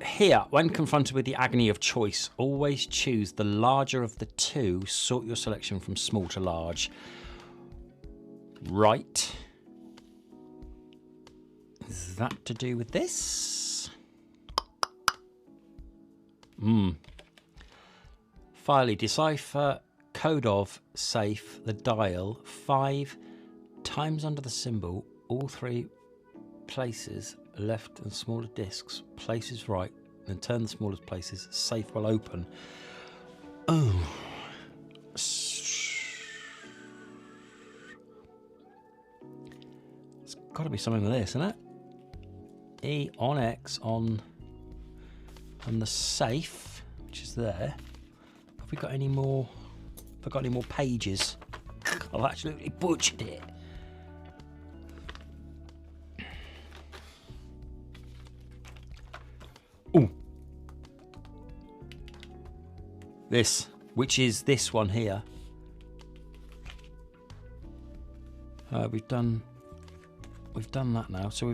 Here, when confronted with the agony of choice, always choose the larger of the two. Sort your selection from small to large. Right. Is that to do with this? Finally, decipher code of safe the dial 5 times under the symbol, all 3 places left and smaller discs, places right, then turn the smallest places, safe will open. Oh. It's got to be something with this, isn't it? E on X on the safe, which is there. Have we got any more? Have I got any more pages? I've absolutely butchered it. Ooh. This, which is this one here. We've done that now. So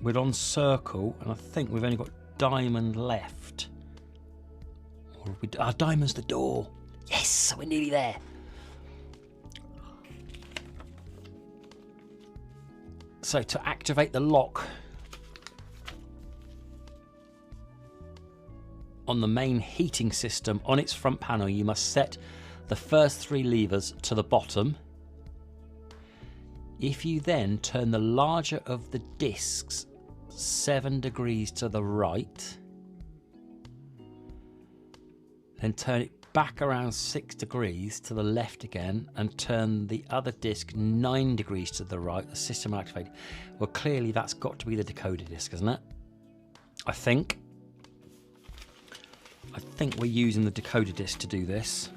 we're on circle, and I think we've only got diamond left. Or diamond's the door. Yes, we're nearly there. So to activate the lock on the main heating system on its front panel, you must set the first 3 levers to the bottom. If you then turn the larger of the discs 7 degrees to the right, then turn it back around 6 degrees to the left again and turn the other disc 9 degrees to the right, the system will activate. Well, clearly that's got to be the decoder disc, isn't it? I think we're using the decoder disc to do this.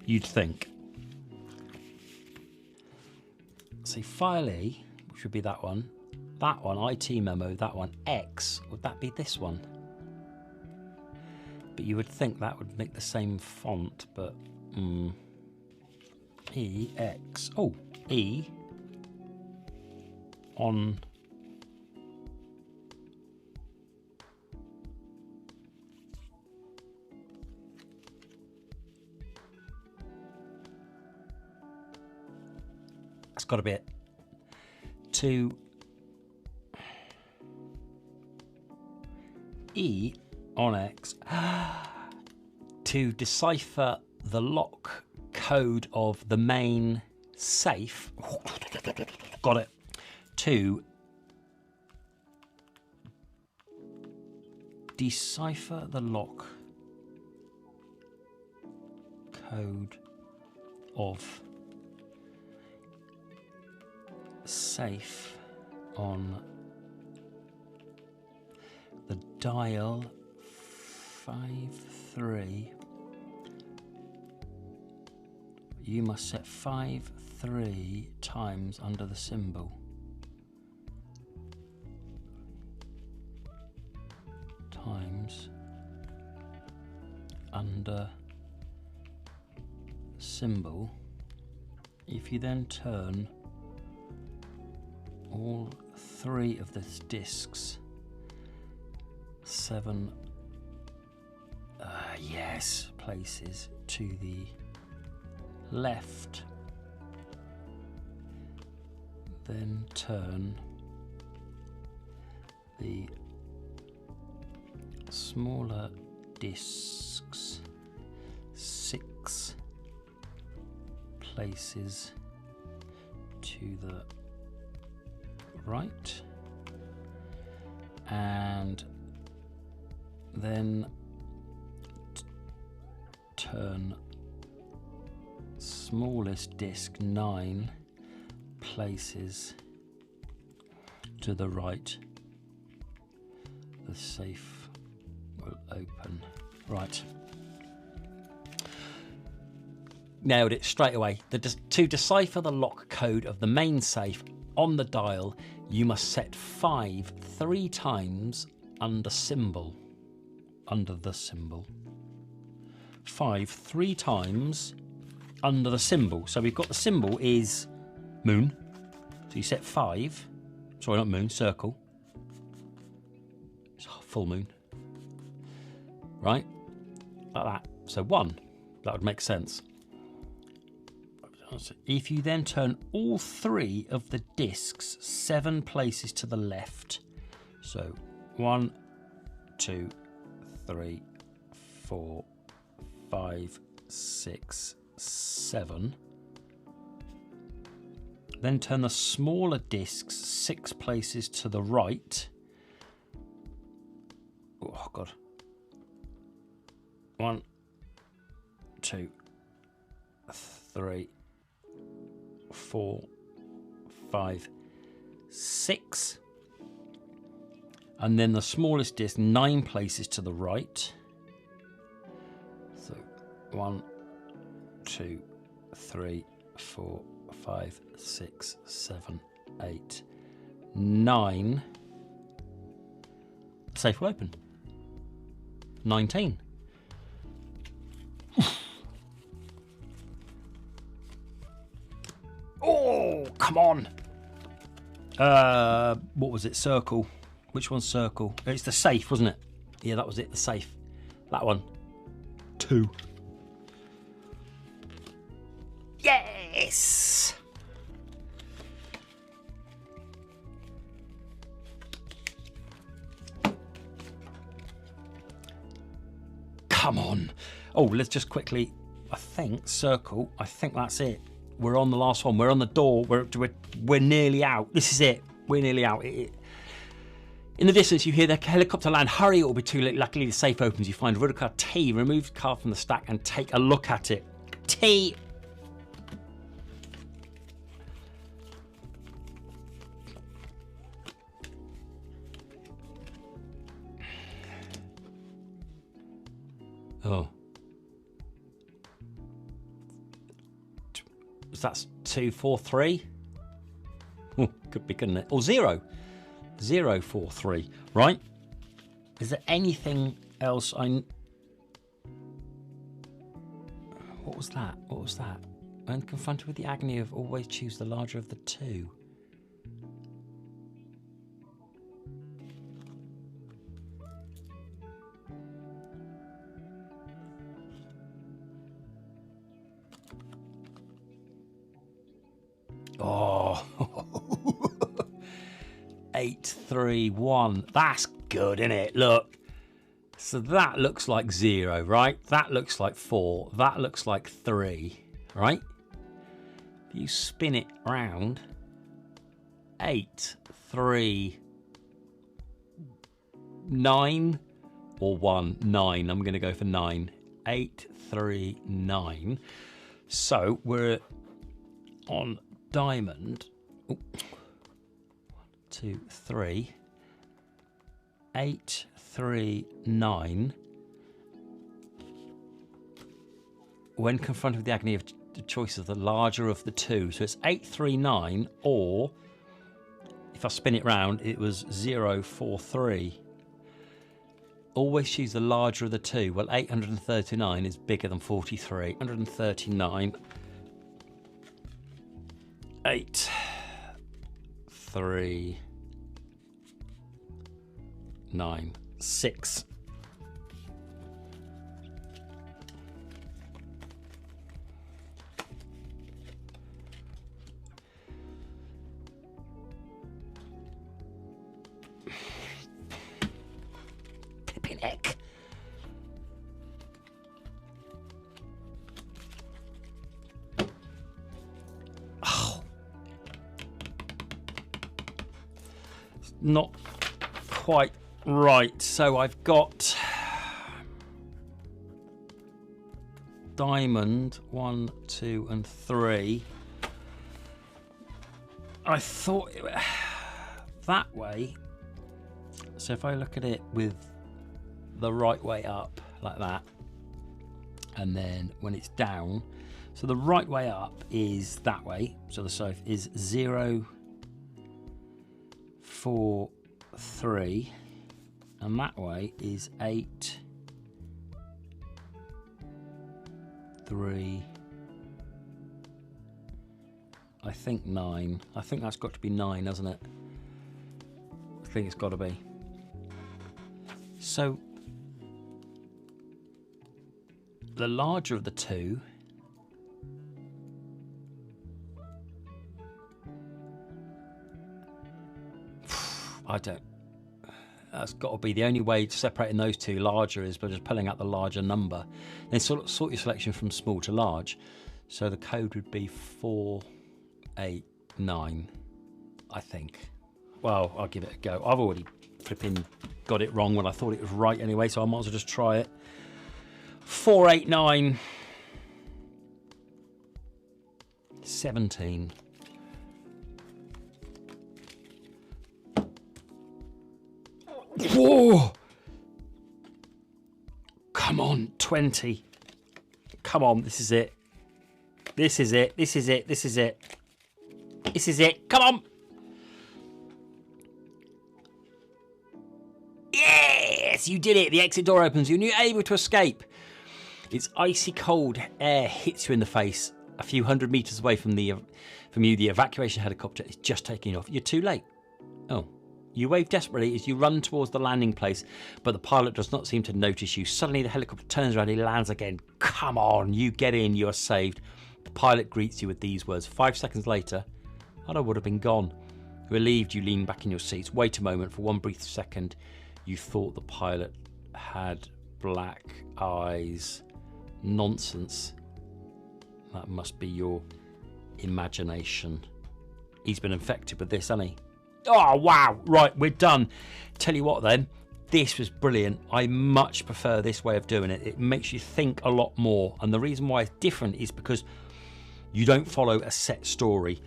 You'd think. See, file E, which would be that one, IT memo, that one, X, would that be this one? But you would think that would make the same font, but EX. Oh, E on that's got to be it. To E on X to decipher the lock code of the main safe. Got it. To decipher the lock code of safe on the dial 53. You must set 53 times under the symbol. Times under symbol. If you then turn all 3 of the discs 7 places to the left, then turn the smaller discs 6 places to the right, and then turn smallest disc 9 places to the right. The safe will open. Right. Nailed it straight away. To decipher the lock code of the main safe on the dial, you must set 5 3 times under the symbol. 5 3 times under the symbol. So we've got the symbol is moon. So you set 5. Sorry, not moon, circle. It's full moon. Right? Like that. So 1. That would make sense. If you then turn all 3 of the discs 7 places to the left. So 1, 2, 3, 4, 5, 6, 7. Then turn the smaller discs 6 places to the right. Oh God. 1, 2, 3, 4, 5, 6. And then the smallest disc 9 places to the right. So 1, 2, 3, 4, 5, 6, 7, 8, 9. Safe will open. 19. Oh, come on. What was it? Circle. Which one's circle? It's the safe, wasn't it? Yeah, that was it. The safe. That one. 2. Yes. Come on. Oh, let's just quickly. I think circle. I think that's it. We're on the last one. We're on the door. We're nearly out. This is it. We're nearly out. In the distance, you hear the helicopter land. Hurry, it will be too late. Luckily, the safe opens. You find riddle card T. Remove the card from the stack and take a look at it. T. Oh. That's 2, 4, 3. Oh, could be, couldn't it? Or 0. 0, 4, 3. Right. Is there anything else was that? What was that? When confronted with the agony of always choose the larger of the two. Oh, 8, 3, 1. That's good, isn't it? Look. So that looks like 0, right? That looks like 4. That looks like 3, right? If you spin it round, 8, 3, 9, or 1, 9. I'm going to go for 9. 8, 3, 9. So we're on diamond. 1, 2, 3. 8, 3, 9. When confronted with the agony of the choice of the larger of the two. So it's 8, 3, 9, or if I spin it round, it was 0, 4, 3. Always choose the larger of the two. Well, 839 is bigger than 43. 839. 8, 3, 9, 6. Flipping heck. Oh. It's not quite right. So I've got diamond 1, 2, and 3. I thought it, that way. So if I look at it with the right way up like that, and then when it's down, so the right way up is that way. So the sofa is 0, 4, 3, and that way is 8, 3. I think 9. I think that's got to be 9, hasn't it? I think it's got to be. So the larger of the two I don't. That's got to be the only way to separating those two larger is by just pulling out the larger number. Then sort your selection from small to large. So the code would be 4, 8, 9, I think. Well, I'll give it a go. I've already flipping got it wrong when I thought it was right anyway, so I might as well just try it. 4, 8, 9, 17. Whoa! Come on, 20. Come on, this is it. This is it. This is it. This is it. This is it. Come on. Yes, you did it. The exit door opens. You're able to escape. It's icy cold air hits you in the face. A few hundred meters away from you, the evacuation helicopter is just taking off. You're too late. Oh. You wave desperately as you run towards the landing place, but the pilot does not seem to notice you. Suddenly the helicopter turns around and he lands again. Come on, you get in, you are saved. The pilot greets you with these words. 5 seconds later, I would have been gone. Relieved, you lean back in your seats. Wait a moment. For one brief second, you thought the pilot had black eyes. Nonsense. That must be your imagination. He's been infected with this, hasn't he? Oh, wow. Right, we're done. Tell you what then, this was brilliant. I much prefer this way of doing it. It makes you think a lot more. And the reason why it's different is because you don't follow a set story.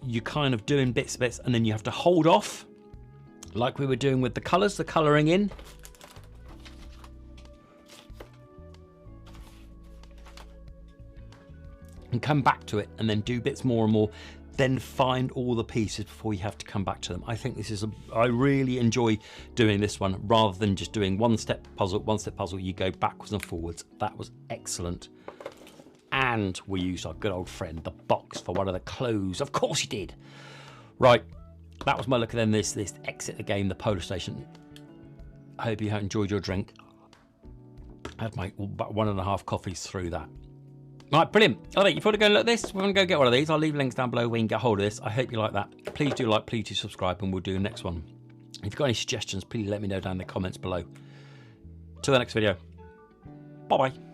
You're kind of doing bits, and then you have to hold off, like we were doing with the colours, the colouring in. And come back to it and then do bits more and more. Then find all the pieces before you have to come back to them. I think this is I really enjoy doing this one rather than just doing one step puzzle, you go backwards and forwards. That was excellent. And we used our good old friend, the box, for one of the clues. Of course you did. Right, that was my look at then this exit the game, the polar station. I hope you enjoyed your drink. I had my about 1.5 coffees through that. Right, brilliant. All right, if you want to go and look at this, we're going to go get one of these. I'll leave links down below where you can get hold of this. I hope you like that. Please do like, please do subscribe, and we'll do the next one. If you've got any suggestions, please let me know down in the comments below. Till the next video. Bye-bye.